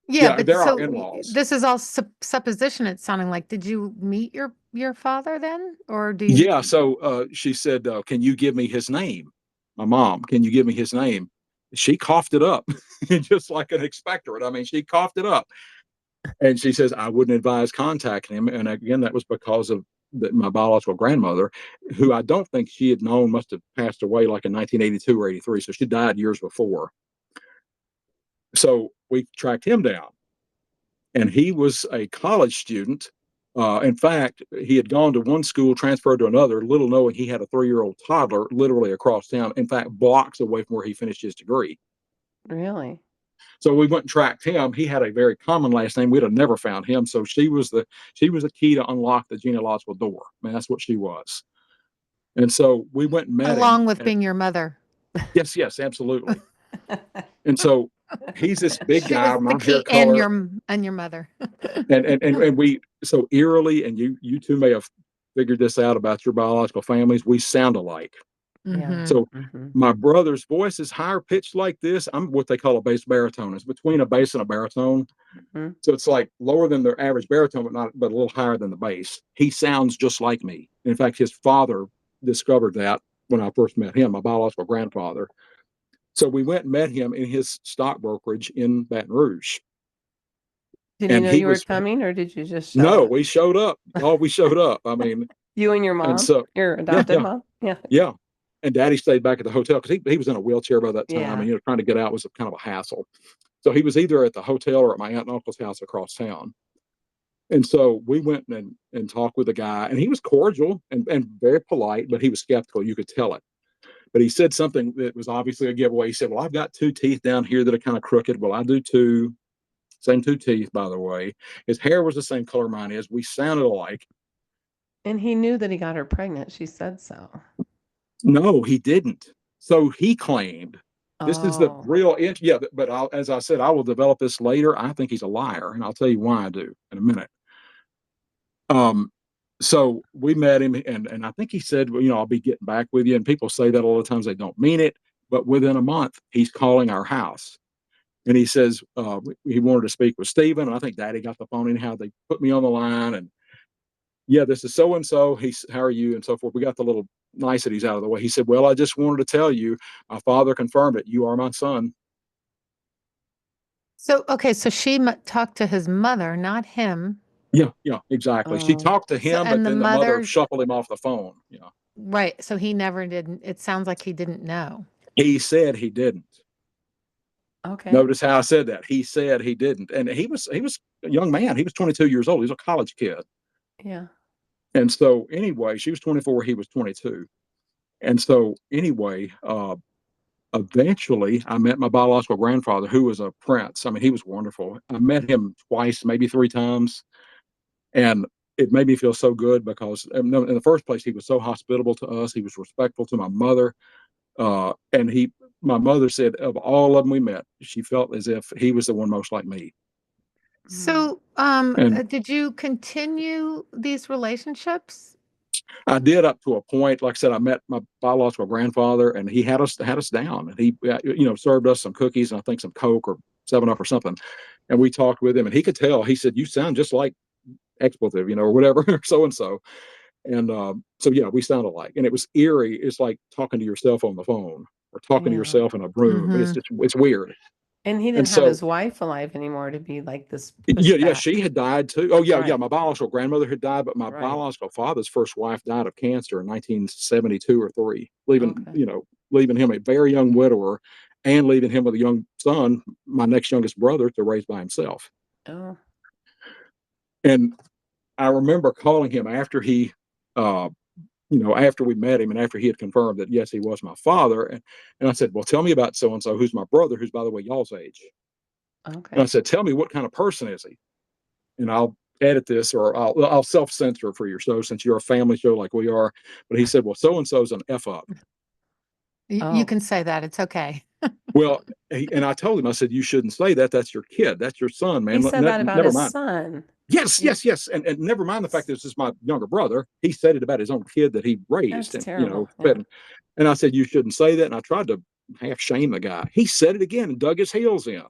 yeah, yeah, but they're our so in-laws. this is all supposition it's sounding like. Did you meet your father then? Or do you Yeah. So she said, "Can you give me his name?" My mom, "Can you give me his name?" She coughed it up, just like an expectorant. I mean, she coughed it up, and she says, "I wouldn't advise contacting him." And again, that was because of my biological grandmother, who I don't think she had known, must have passed away like in 1982 or '83. So she died years before. So we tracked him down, and he was a college student. In fact, he had gone to one school, transferred to another, little knowing he had a 3-year-old toddler literally across town, in fact, blocks away from where he finished his degree. Really? So we went and tracked him. He had a very common last name. We'd have never found him. So she was the key to unlock the genealogical door. I mean, that's what she was. And so we went and met him. Along with being your mother. Yes, absolutely. And so he's this big She guy, was my the hair key, color, and your mother. and we so eerily, and you two may have figured this out about your biological families. We sound alike. Yeah. So Mhm. my brother's voice is higher pitched like this. I'm what they call a bass baritone. It's between a bass and a baritone. Mhm. So it's like lower than the average baritone, but a little higher than the bass. He sounds just like me. In fact, his father discovered that when I first met him, my biological grandfather. So we went and met him in his stock brokerage in Baton Rouge. Did he And know he you were was coming, or did you just show no, up? we showed up. Oh, we showed up. I mean, You and your and mom? so Your yeah, adopted yeah, mom? Yeah. yeah. And Daddy stayed back at the hotel because he was in a wheelchair by that time, Yeah. and trying to get out was kind of a hassle. So he was either at the hotel or at my aunt and uncle's house across town. And so we went and talked with the guy, and he was cordial and very polite, but he was skeptical. You could tell it. But he said something that was obviously a giveaway. He said, "Well, I've got 2 teeth down here that are kind of crooked." Well, I do too. Same 2 teeth, by the way. His hair was the same color mine is. We sounded alike. And he knew that he got her pregnant. She said so. No, he didn't. So he claimed. This is the Oh. real, yeah. But as I said, I will develop this later. I think he's a liar, and I'll tell you why I do in a minute. Um, so we met him, and I think he said, well, I'll be getting back with you. And people say that all the times, they don't mean it. But within a month, he's calling our house. And he says he wanted to speak with Stephen. And I think Daddy got the phone anyhow. They put me on the line, and yeah, this is so and so. He's, how are you, and so forth. We got the little niceties out of the way. He said, "Well, I just wanted to tell you, my father confirmed it. You are my son." So, okay, so she talked to his mother, not him. Yeah, exactly. She Oh. talked to So, him, but and the then the mother mother, shuffled him off the phone. Yeah, right. So he never did. It sounds like he didn't know. he said he didn't. Okay. Notice how I said that. He said he didn't, and he was a young man. He was 22 years old. He was a college kid. Yeah. And so anyway, she was 24. He was 22. And so anyway, eventually I met my biological grandfather, who was a prince. I mean, he was wonderful. I met him twice, maybe 3 times, and it made me feel so good because in the first place, he was so hospitable to us. He was respectful to my mother. And my mother said of all of them we met, she felt as if he was the one most like me. So, And did you continue these relationships? I did up to a point. Like I said, I met my biological grandfather, and he had us down, and he served us some cookies and I think some Coke or 7 Up or something, and we talked with him, and he could tell. He said, "You sound just like expletive, or whatever, so and so." And so yeah, we sound alike, and it was eerie. It's like talking to yourself on the phone or talking to Yeah. yourself in a room. Mm-hmm. It's weird. And he And didn't have so his wife alive anymore to be like this yeah, pushback. she had died too. Oh yeah, Right. my biological grandmother had died, but my Right. biological father's first wife died of cancer in 1972 or three, leaving Okay. leaving him a very young widower, and leaving him with a young son, my next youngest brother, to raise by himself. Oh. And I remember calling him after he, uh, after we met him and after he had confirmed that yes, he was my father, and I said, "Well, tell me about so and so, who's my brother, who's by the way y'all's age." And I Okay. said, "Tell me what kind of person is he?" And I'll edit this, or I'll self censor for your show since you're a family show like we are. But he said, "Well, so and so's an f up." You Oh. can say that. It's okay. Well, and I told him, I said, "You shouldn't say that. That's your kid. That's your son, He man. said that about Never his mind." son. Yes, You, yes, yes. And never mind the fact that this is my younger brother. He said it about his own kid that he raised, that's and terrible. Yeah. fed. And I said, "You shouldn't say that." And I tried to half shame the guy. He said it again and dug his heels in.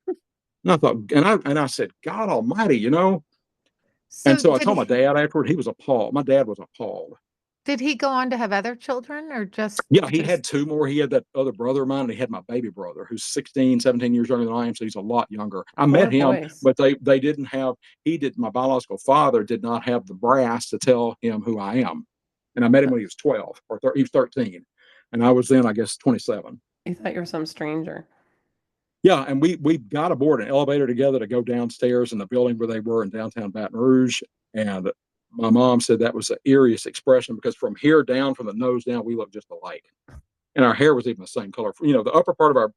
And I thought, and I said, "God Almighty." And So so I told my dad afterward. He was appalled. My dad was appalled. did he go on to have other children or just Yeah, he just had 2 more. He had that other brother of mine, and he had my baby brother who's 16, 17 years younger than I am, so he's a lot younger. I Poor met him, boys. but they didn't have my biological father did not have the brass to tell him who I am. And I met him when he was 12 he was 13. And I was then, I guess, 27. You thought you were some stranger. Yeah, and we got aboard an elevator together to go downstairs in the building where they were in downtown Baton Rouge. And my mom said that was the eeriest expression because from here down, from the nose down, we looked just alike. And our hair was even the same color. You know, the upper part of our,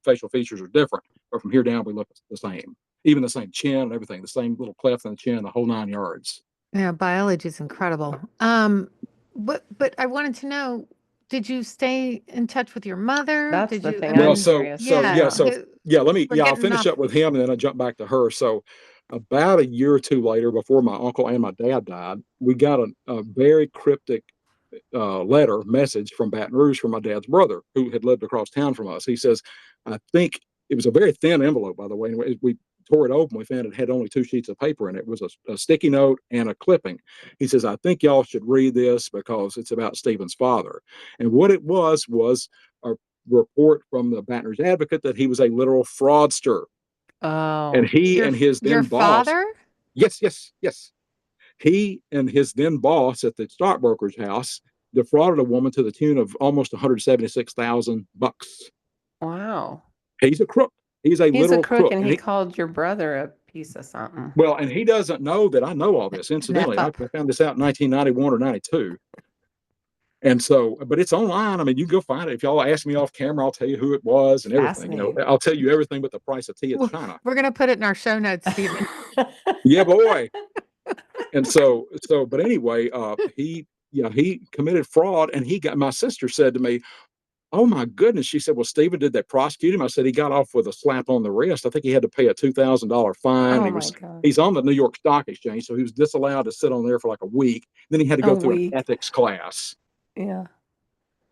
facial features are different, but from here down, we look the same. Even the same chin and everything, the same little cleft in the chin, the whole 9 yards. Yeah, biology is incredible. But I wanted to know, did you stay in touch with your mother? That's Did the you, I thing Well, I'm mean, curious yeah, about. I'll we're finish getting up off. with him and then I'll jump back to her. So about a year or two later, before my uncle and my dad died, we got a very cryptic message from Baton Rouge from my dad's brother who had lived across town from us. He says, I think it was a very thin envelope, by the way. And we tore it open. We found it had only 2 sheets of paper in it. It was a sticky note and a clipping. He says, I think y'all should read this because it's about Stephen's father. And what it was a report from the Baton Rouge Advocate that he was a literal fraudster. And Oh, he Your and his your then boss, father? yes, yes, yes. He and his then boss at the stockbroker's house defrauded a woman to the tune of almost $176,000. wow. He's a crook. He's a He's a literal crook crook. and he called your brother a piece of something. And he doesn't know that I know all this. An F Incidentally, I up. found this out in 1991 or 92. And so, but it's online. I mean, you can go find it. If y'all ask me off camera, I'll tell you who it was and everything. Fascinating. I'll tell you everything but the price of tea at We're China. we're gonna put it in our show notes, Stephen. Yeah, boy. And but anyway, he committed fraud, and my sister said to me, "Oh my goodness," she said, "Well, Stephen, did they prosecute him?" I said, "He got off with a slap on the wrist. I think he had to pay a $2,000 fine. Oh my God. He's on the New York Stock Exchange, so he was disallowed to sit on there for like a week. Then he had to A go through an week. ethics class." Yeah.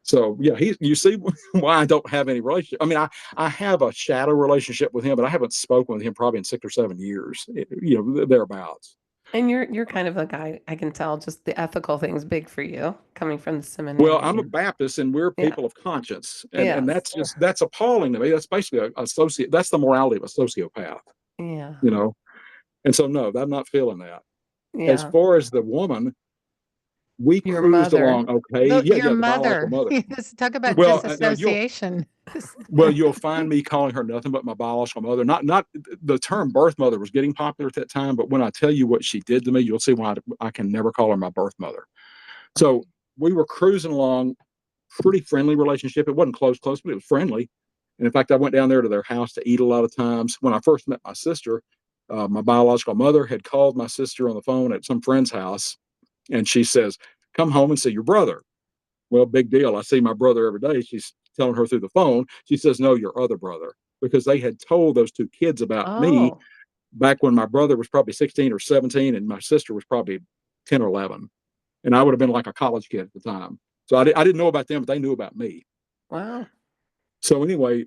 So yeah, you see why I don't have any relationship. I mean, I have a shadow relationship with him, but I haven't spoken with him probably in 6 or 7 years, thereabouts. And you're kind of a guy, I can tell just the ethical thing's big for you coming from the Well, I'm a seminary. Baptist, and we're Yeah. people of conscience, and Yes. that's appalling to me. That's basically that's the morality of a sociopath, Yeah. you know. And so, no, I'm not feeling that. As Yeah. far as the woman, we Your cruised mother. along okay. Yeah, Your yeah, the biological mother. mother. Yes, talk about Well, now disassociation. you'll find me calling her nothing but my biological mother. Not the term birth mother was getting popular at that time, but when I tell you what she did to me, you'll see why I can never call her my birth mother. So we were cruising along, pretty friendly relationship. It wasn't close, but it was friendly. And in fact, I went down there to their house to eat a lot of times. When I first met my sister, my biological mother had called my sister on the phone at some friend's house, and she says, "Come home and see your brother." Well, big deal. I see my brother every day. She's telling her through the phone. She says, "No, your other brother," because they had told those two kids about me Oh, back when my brother was probably 16 or 17 and my sister was probably 10 or 11. And I would have been like a college kid at the time. So I didn't know about them, but they knew about me. wow. So anyway,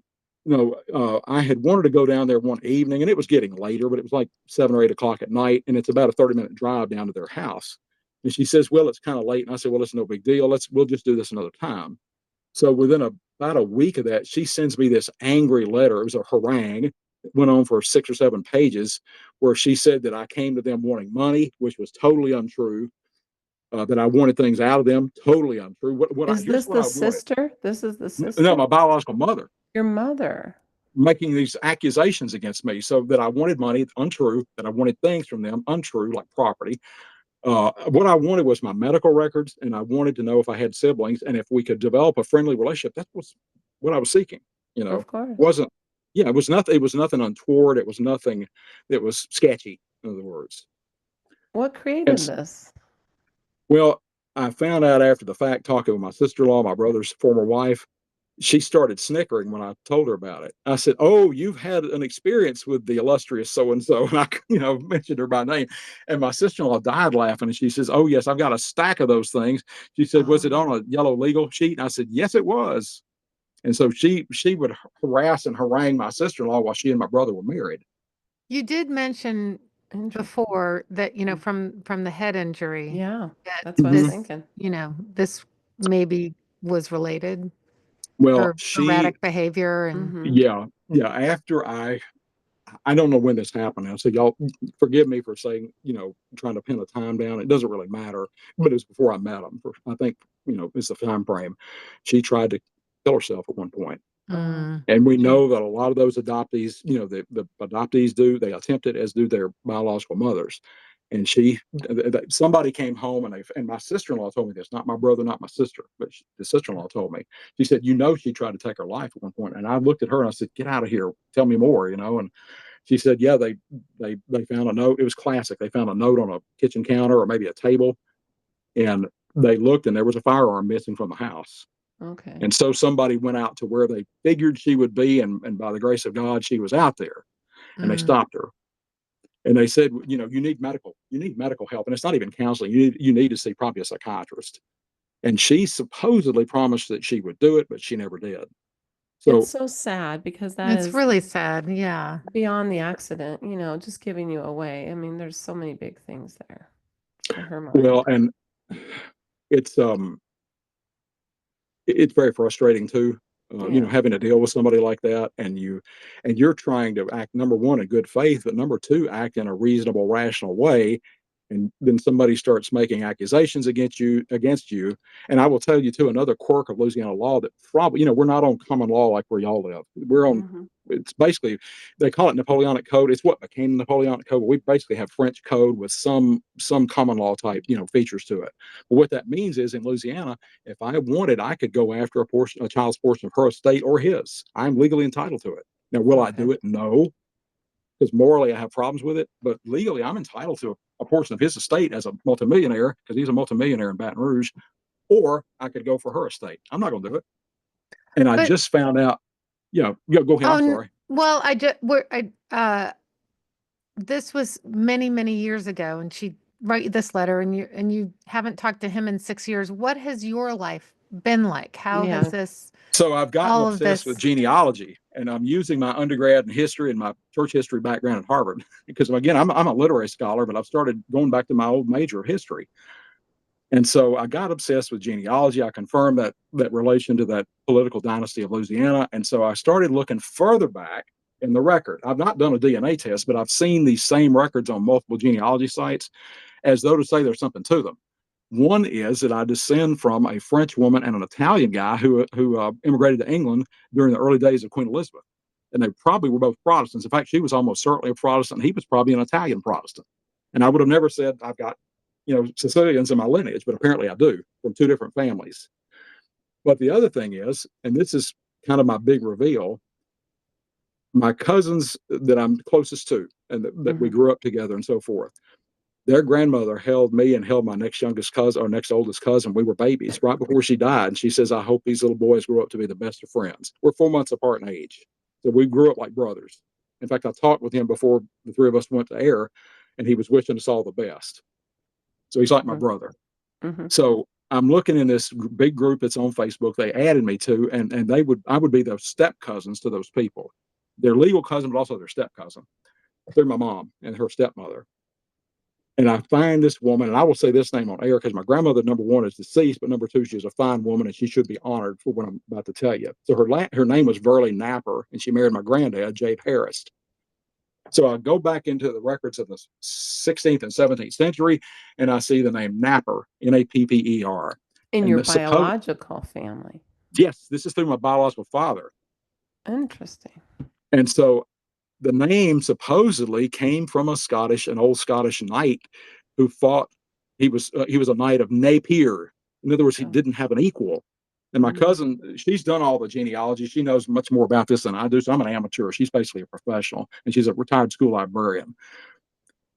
I had wanted to go down there one evening, and it was getting later, but it was like 7 or 8 o'clock at night, and it's about a 30-minute drive down to their house. And she says, "Well, it's kind of late." And I said, "Well, it's no big deal. We'll just do this another time." So within about a week of that, she sends me this angry letter. It was a harangue. It went on for 6 or 7 pages, where she said that I came to them wanting money, which was totally untrue. That I wanted things out of them, totally untrue. Is Here's this what the I wanted. sister? This is the No, sister? my biological mother Your mother. making these accusations against me. So that I wanted money, untrue. That I wanted things from them, untrue, like property. What I wanted was my medical records, and I wanted to know if I had siblings, and if we could develop a friendly relationship. That was what I was seeking. You know, Of course. wasn't yeah, it was nothing. It was nothing untoward. It was nothing that was sketchy. In other words, What and created this? well, I found out after the fact, talking with my sister-in-law, my brother's former wife. She started snickering when I told her about it. I said, "Oh, you've had an experience with the illustrious so and so," and I, mentioned her by name. And my sister-in-law died laughing, and she says, "Oh yes, I've got a stack of those things." She said, "Was it Oh, on a yellow legal sheet?" And I said, "Yes, it was." And so she would harass and harangue my sister-in-law while she and my brother were married. You did mention interesting. before that, from the head injury, Yeah, that that's what I was Mhm. this, thinking. this maybe was related, Well, her erratic behavior and Mm-hmm. yeah. After I don't know when this happened now, so y'all forgive me for saying, trying to pin a time down. It doesn't really matter, but it was before I met him. I think, it's the time frame. She tried to kill herself at one point. Mm. And we know that a lot of those adoptees, the adoptees they attempt it, as do their biological mothers. And somebody came home, and my sister-in-law told me this, not my brother, not my sister, but the sister-in-law told me. She said, she tried to take her life at one point. And I looked at her and I said, get out of here. Tell me more, And she said, yeah, they found a note. It was classic. They found a note on a kitchen counter or maybe a table. And they looked, and there was a firearm missing from the house. Okay. And so somebody went out to where they figured she would be. And by the grace of God, she was out there, and they stopped her. And they said, you need medical help. And it's not even counseling. You need to see probably a psychiatrist. And she supposedly promised that she would do it, but she never did. So it's so sad because that It's is really sad. Yeah. beyond the accident, just giving you away. I mean, there's so many big things there in her mind. well, and it's it's very frustrating too. Having to deal with somebody like that, and you're trying to act, number one, in good faith, but number two, act in a reasonable, rational way. And then somebody starts making accusations against you. And I will tell you too, another quirk of Louisiana law that probably, we're not on common law like where y'all live. We're on, it's basically, they call it Napoleonic Code. It's what became the Napoleonic Code. But we basically have French code with some common law type, features to it. But what that means is, in Louisiana, if I wanted, I could go after a child's portion of her estate or his. I'm legally entitled to it. Now, will I do it? No, because morally I have problems with it, but legally I'm entitled to a portion of his estate as a multimillionaire, because he's a multimillionaire in Baton Rouge, or I could go for her estate. I'm not going to do it. And I just found out, go ahead. I'm sorry. Well, this was many, many years ago, and she wrote you this letter, and you haven't talked to him in 6 years. What has your life been like? How has this? So I've gotten all of obsessed this with genealogy, and I'm using my undergrad in history and my church history background at Harvard, because again, I'm a literary scholar, but I've started going back to my old major of history. And so I got obsessed with genealogy. I confirmed that relation to that political dynasty of Louisiana. And so I started looking further back in the record. I've not done a DNA test, but I've seen these same records on multiple genealogy sites, as though to say there's something to them. One is that I descend from a French woman and an Italian guy who immigrated to England during the early days of Queen Elizabeth. And they probably were both Protestants. In fact, she was almost certainly a Protestant. He was probably an Italian Protestant. And I would have never said I've got Sicilians in my lineage, but apparently I do, from two different families. But the other thing is, and this is kind of my big reveal, my cousins that I'm closest to, and that we grew up together and so forth, their grandmother held me and held my next youngest cousin, or next oldest cousin. We were babies right before she died. And she says, I hope these little boys grow up to be the best of friends. We're 4 months apart in age. So we grew up like brothers. In fact, I talked with him before the three of us went to air, and he was wishing us all the best. So he's like my brother. So I'm looking in this big group that's on Facebook they added me to, and I would be the step cousins to those people. Their legal cousin, but also their step cousin, through my mom and her stepmother. And I find this woman, and I will say this name on air because my grandmother, number one, is deceased, but number two, she's a fine woman, and she should be honored for what I'm about to tell you. So her name was Verlie Napper, and she married my granddad, Jabe Harris. So I go back into the records of the 16th and 17th century, and I see the name Napper, Napper. In your biological family? Yes, this is through my biological father. Interesting. And so the name supposedly came from an old Scottish knight who fought. He was a knight of Napier. In other words, he didn't have an equal. And my cousin, she's done all the genealogy. She knows much more about this than I do. So I'm an amateur. She's basically a professional, and she's a retired school librarian.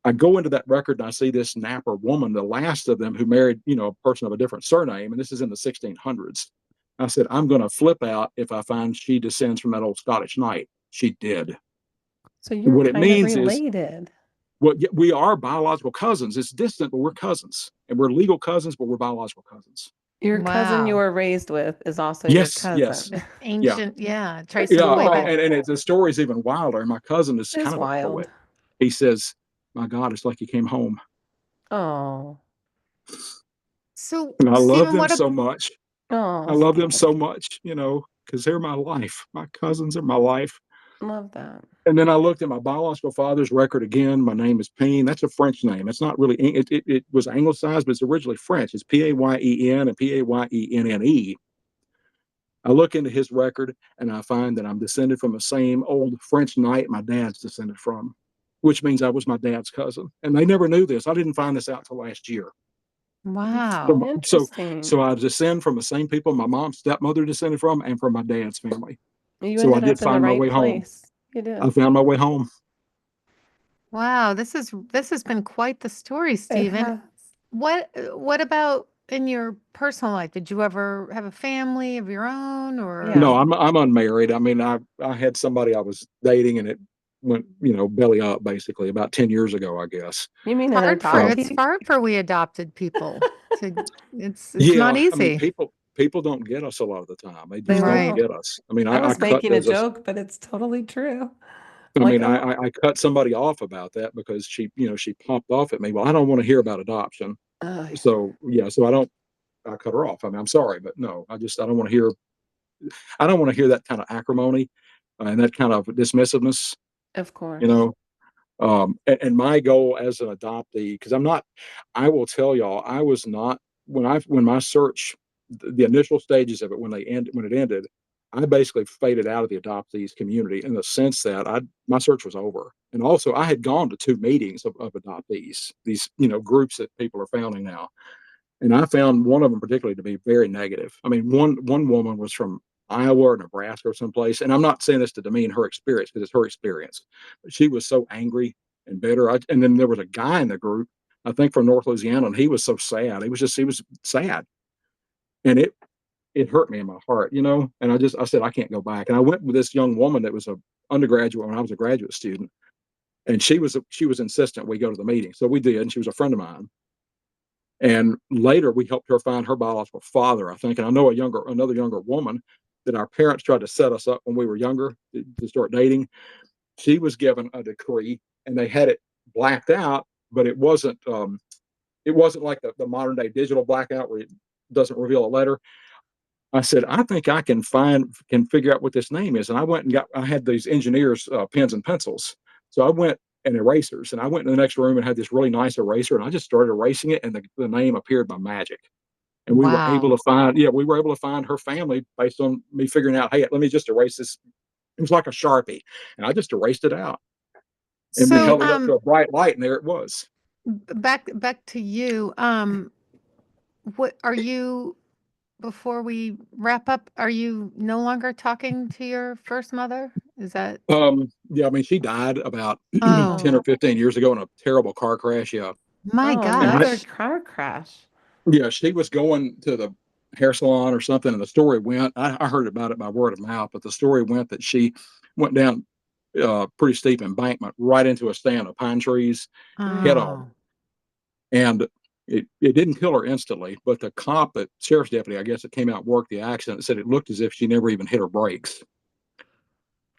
I go into that record and I see this Napper woman, the last of them, who married, a person of a different surname. And this is in the 1600s. I said, I'm going to flip out if I find she descends from that old Scottish knight. She did. So you're what it means related. We are biological cousins. It's distant, but we're cousins. And we're legal cousins, but we're biological cousins. Your cousin you were raised with is also your cousin. Yes. Ancient, tracing way back. And the story's even wilder. My cousin is kind of wild. A poet. He says, my God, it's like he came home. Oh. So and I love them so much. Oh, I love them so much, because they're my life. My cousins are my life. Love that. And then I looked at my biological father's record again. My name is Payne. That's a French name. It's not really, it was anglicized, but it's originally French. It's Payen and Payenenne. I look into his record and I find that I'm descended from the same old French knight my dad's descended from, which means I was my dad's cousin. And they never knew this. I didn't find this out till last year. Wow. Interesting. I descend from the same people my mom's stepmother descended from and from my dad's family. You So I ended did up in the find my right way home. place. You did. I found my way home. Wow, this has been quite the story, It Stephen. has. What about in your personal life? Did you ever have a family of your own, or No, Yeah. I'm unmarried. I mean, I had somebody I was dating and it went, belly up basically about 10 years ago, I guess. You mean an hard for it's adoptee? hard for we adopted people to it's not Yeah, I mean, easy. people don't get us a lot of the time. They They just don't won't. get us. I mean, I I was cut making a as a joke, but it's totally true. I Like, mean, I cut somebody off about that because she popped off at me. Well, I don't want to hear about adoption. oh, So yeah, so I cut her off. I mean, I'm sorry, but no, I don't want to hear that kind of acrimony and that kind of dismissiveness, of you course. know. And my goal as an adoptee, because I will tell y'all, I was not when my search, the initial stages of it when it ended, I basically faded out of the adoptees community in the sense that my search was over. And also I had gone to 2 meetings of adoptees, these, groups that people are founding now. And I found one of them particularly to be very negative. I mean, one woman was from Iowa or Nebraska or someplace, and I'm not saying this to demean her experience because it's her experience, but she was so angry and bitter. And then there was a guy in the group, I think from North Louisiana, and he was so sad. He was sad, and it hurt me in my heart, And I said I can't go back. And I went with this young woman that was a undergraduate when I was a graduate student, and she was insistent we go to the meeting, so we did. And she was a friend of mine. And later we helped her find her biological father, I think. And I know another younger woman that our parents tried to set us up when we were younger to start dating. She was given a decree and they had it blacked out, but it wasn't like the modern day digital blackout where it doesn't reveal a letter. I said, I think I can figure out what this name is. And I had these engineers, pens and pencils. So I went and erasers, and I went in the next room and had this really nice eraser, and I just started erasing it, and the name appeared by magic. And Wow. we were able to find her family based on me figuring out, hey, let me just erase this. It was like a Sharpie, and I just erased it out. And we So held it up to a bright light, and there it was. back to you. What are you before we wrap up, are you no longer talking to your first mother? Is that Yeah, I mean, she died about Oh, 10 or Oh, 15 years ago in a terrible car crash. Yeah. my oh, And gosh. another car crash. yeah, she was going to the hair salon or something, and the story went. I heard about it by word of mouth, but the story went that she went down pretty steep embankment right into a stand of pine trees, head Mm. on, Oh, and it didn't kill her instantly. But the sheriff's deputy, I guess, that came out and worked the accident, said it looked as if she never even hit her brakes,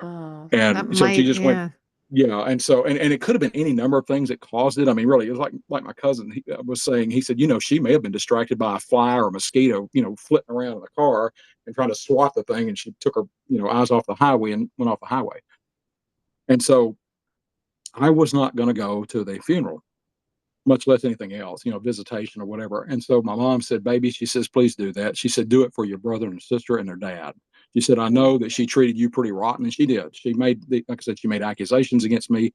Oh, that and so she might, just went. yeah. Yeah, and it could have been any number of things that caused it. I mean, really, it was like my cousin was saying. He said, she may have been distracted by a fly or a mosquito, flitting around in the car and trying to swat the thing, and she took her, eyes off the highway and went off the highway. And so I was not going to go to the funeral, much less anything else, visitation or whatever. And so my mom said, "Baby," she says, "please do that." She said, "Do it for your brother and sister and their dad." She said, "I mm. know that she treated you pretty rotten," and she did. Like I said, she made accusations against me.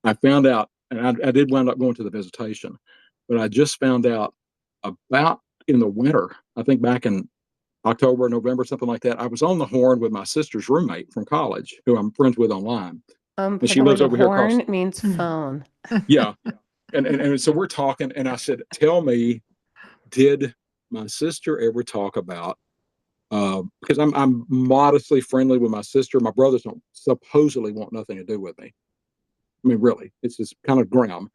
I found out, and I did wind up going to the visitation, but I just found out about in the winter, I think back in October, November, something like that. I was on the horn with my sister's roommate from college, who I'm friends with online, and By she the way, lives the over here horn across. means phone. Yeah, and so we're talking, and I said, "Tell me, did my sister ever talk about?" Because I'm modestly friendly with my sister. My brothers don't supposedly want nothing to do with me. I mean, really, it's just kind of grim.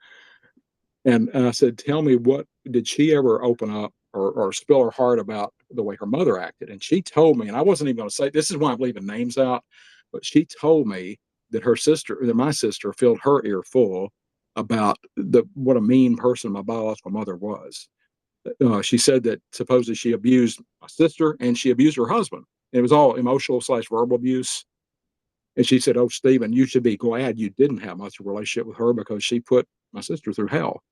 And I said, "Tell me, what did she ever open up or spill her heart about the way her mother acted?" And she told me, and I wasn't even going to say, this is why I'm leaving names out, but she told me that my sister filled her ear full about what a mean person my biological mother was. She said that supposedly she abused my sister and she abused her husband. It was all emotional/verbal abuse. And she said, "Oh, Stephen, you should be glad you didn't have much of a relationship with her because she put my sister through hell."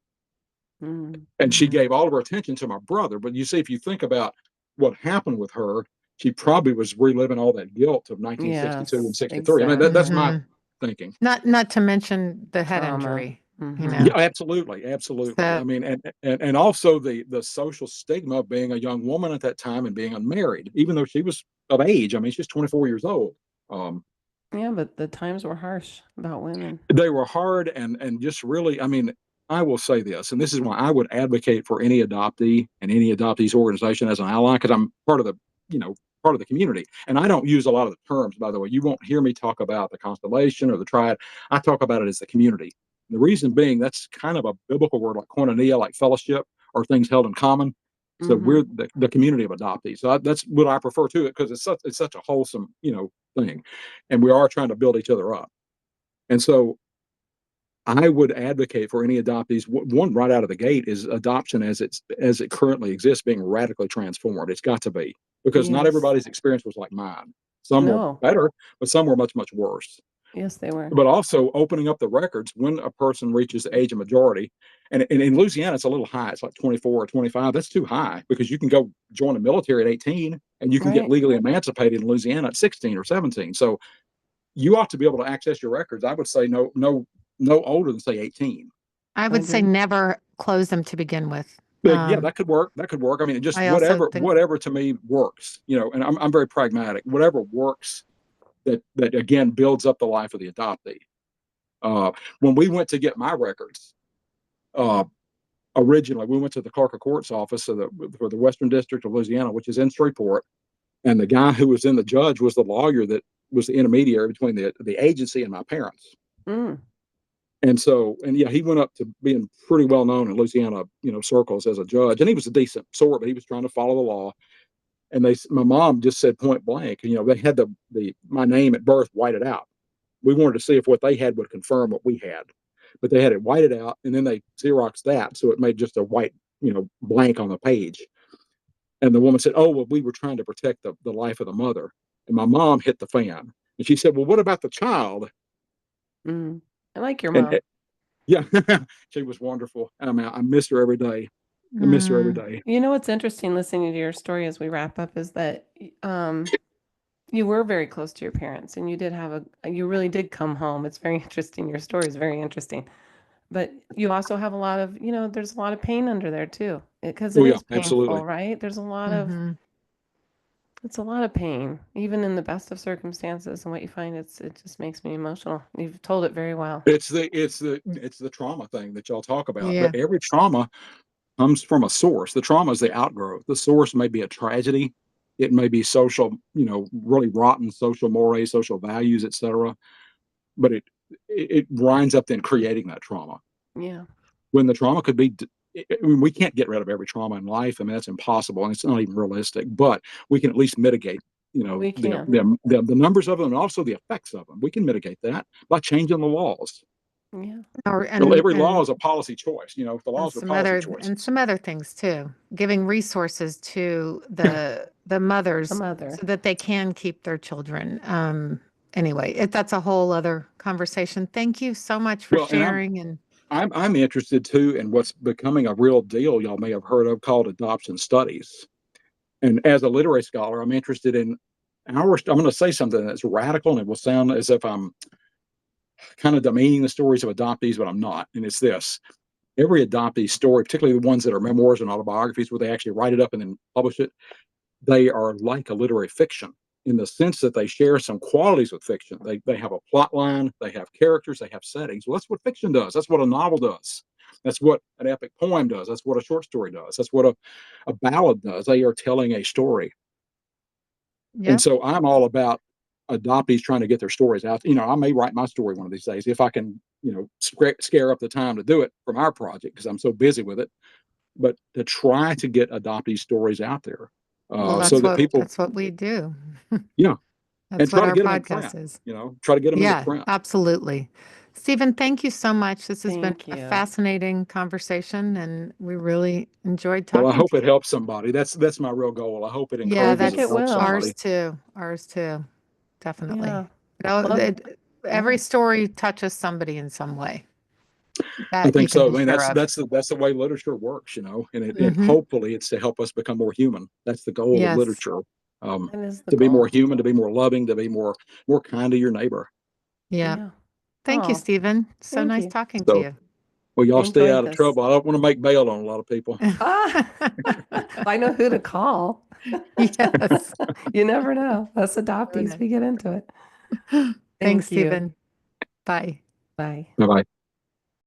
Mm. And she Mhm. gave all of her attention to my brother. But you see, if you think about what happened with her, she probably was reliving all that guilt of 1962 and Yes, 63. I mean, that's my Mhm. thinking. Not to mention the head Trauma. injury, you Mhm. Yeah, know. absolutely, absolutely. I So mean, and also the social stigma of being a young woman at that time and being unmarried, even though she was of age. I mean, she's 24 years old. Um, Yeah, but the times were harsh about women. they were hard and just really, I mean, I will say this, and this is why I would advocate for any adoptee and any adoptees organization as an ally, because I'm part of the, you know, part of the community. And I don't use a lot of the terms, by the way. You won't hear me talk about the constellation or the triad. I talk about it as the community. The reason being that's kind of a biblical word like koinonia, like fellowship or things held in common. So we're Mhm. the community of adoptees. So that's what I prefer to it because it's such a wholesome, you know, thing, and we are trying to build each other up. And so I would advocate for any adoptees. One right out of the gate is adoption as it currently exists being radically transformed. It's got to be because not Yes. everybody's experience was like mine. Some were No. better, but some were much much worse. Yes, they were. But also opening up the records when a person reaches the age of majority, and in Louisiana it's a little high. It's like 24 or 25. That's too high because you can go join the military at 18 and you can get Right. legally emancipated in Louisiana at 16 or 17. So you ought to be able to access your records. I would say no older than say 18. I I would say agree. never close them to begin with. Yeah, that could work. That could work. I mean, just I also think whatever to me works, you know, and I'm very pragmatic. Whatever works that again builds up the life of the adoptee. When we went to get my records, uh, originally we went to the clerk of court's office for the Western District of Louisiana, which is in Shreveport, and the guy who was in the judge was the lawyer that was the intermediary between the agency and my parents. Mm. And so, and yeah, he went up to being pretty well known in Louisiana, you know, circles as a judge, and he was a decent sort, but he was trying to follow the law. And my mom just said point blank, you know, they had my name at birth whited out. We wanted to see if what they had would confirm what we had, but they had it whited out, and then they Xeroxed that, so it made just a white, you know, blank on the page. And the woman said, "Oh, well, we were trying to protect the life of the mother." And my mom hit the fan, and she said, "Well, what about the child?" Mm. I like your And mom. yeah, she was wonderful. I mean, I miss her every day. I miss her every mm, day. You know what's interesting listening to your story as we wrap up is that you were very close to your parents and you did have you really did come home. It's very interesting. Your story is very interesting. But you also have a lot of, there's a lot of pain under there too, because Oh it yeah, is absolutely. painful, right? mhm. It's a lot of pain, even in the best of circumstances. And what you find, it just makes me emotional. You've told it very well. It's the trauma thing that y'all talk about. Yeah. But every trauma comes from a source. The trauma is the outgrowth. The source may be a tragedy. It may be social, you know, really rotten social mores, social values, etc. But it winds up then creating that trauma. Yeah, When the trauma could be, I mean, we can't get rid of every trauma in life. I mean, that's impossible, and it's not even realistic. But we can at least mitigate, you know, we can. the numbers of them and also the effects of them. We can mitigate that by changing the laws. Yeah, Or Every law is a policy choice. You know, the laws are policy choices. some other things too. Giving resources to the the mothers mother. so that they can keep their children. Anyway, that's a whole other conversation. Thank you so much for Well, and sharing. And I'm interested too in what's becoming a real deal. Y'all may have heard of called adoption studies. And as a literary scholar, I'm interested in I'm going to say something that's radical, and it will sound as if I'm kind of demeaning the stories of adoptees, but I'm not. And it's this: every adoptee story, particularly the ones that are memoirs and autobiographies, where they actually write it up and then publish it, they are like a literary fiction in the sense that they share some qualities with fiction. They have a plot line, they have characters, they have settings. Well, that's what fiction does. That's what a novel does. That's what an epic poem does. That's what a short story does. That's what a ballad does. They are telling a story. And yep. so I'm all about adoptees trying to get their stories out. You know, I may write my story one of these days if I can, you know, scare up the time to do it from our project because I'm so busy with it. But to try to get adoptee stories out there Well, so that people, that's what we do. yeah, and That's what try to our get them in print. podcast is. You know, try to get them into Yeah, print. absolutely. Stephen, thank you so much. This has been Thank a you. fascinating conversation, and we really enjoyed Well, I talking hope to it you. helps somebody. That's my real goal. I hope it Yeah, I encourages think and it that's helps will. ours somebody. too. Ours too. Definitely. Yeah. Well, Every yeah. story touches somebody in some way I that you think can so. be I mean, sure of. that's the way literature works, you know, and it Hmm. hopefully it's to help us become more human. That's the goal of Yes. literature. That is the to be more goal. human, to be more loving, to be more kind to your neighbor. Yeah. Yeah. Thank you, Oh, Stephen. So thank nice you. talking to So, you. well, y'all stay Enjoyed out of this. trouble. I don't want to make bail on a lot of people. Ah, I know who to call. Yes. You never know. Us Never adoptees, know. we get into it. Thanks, Thank you. Stephen. Bye. Bye. Bye bye.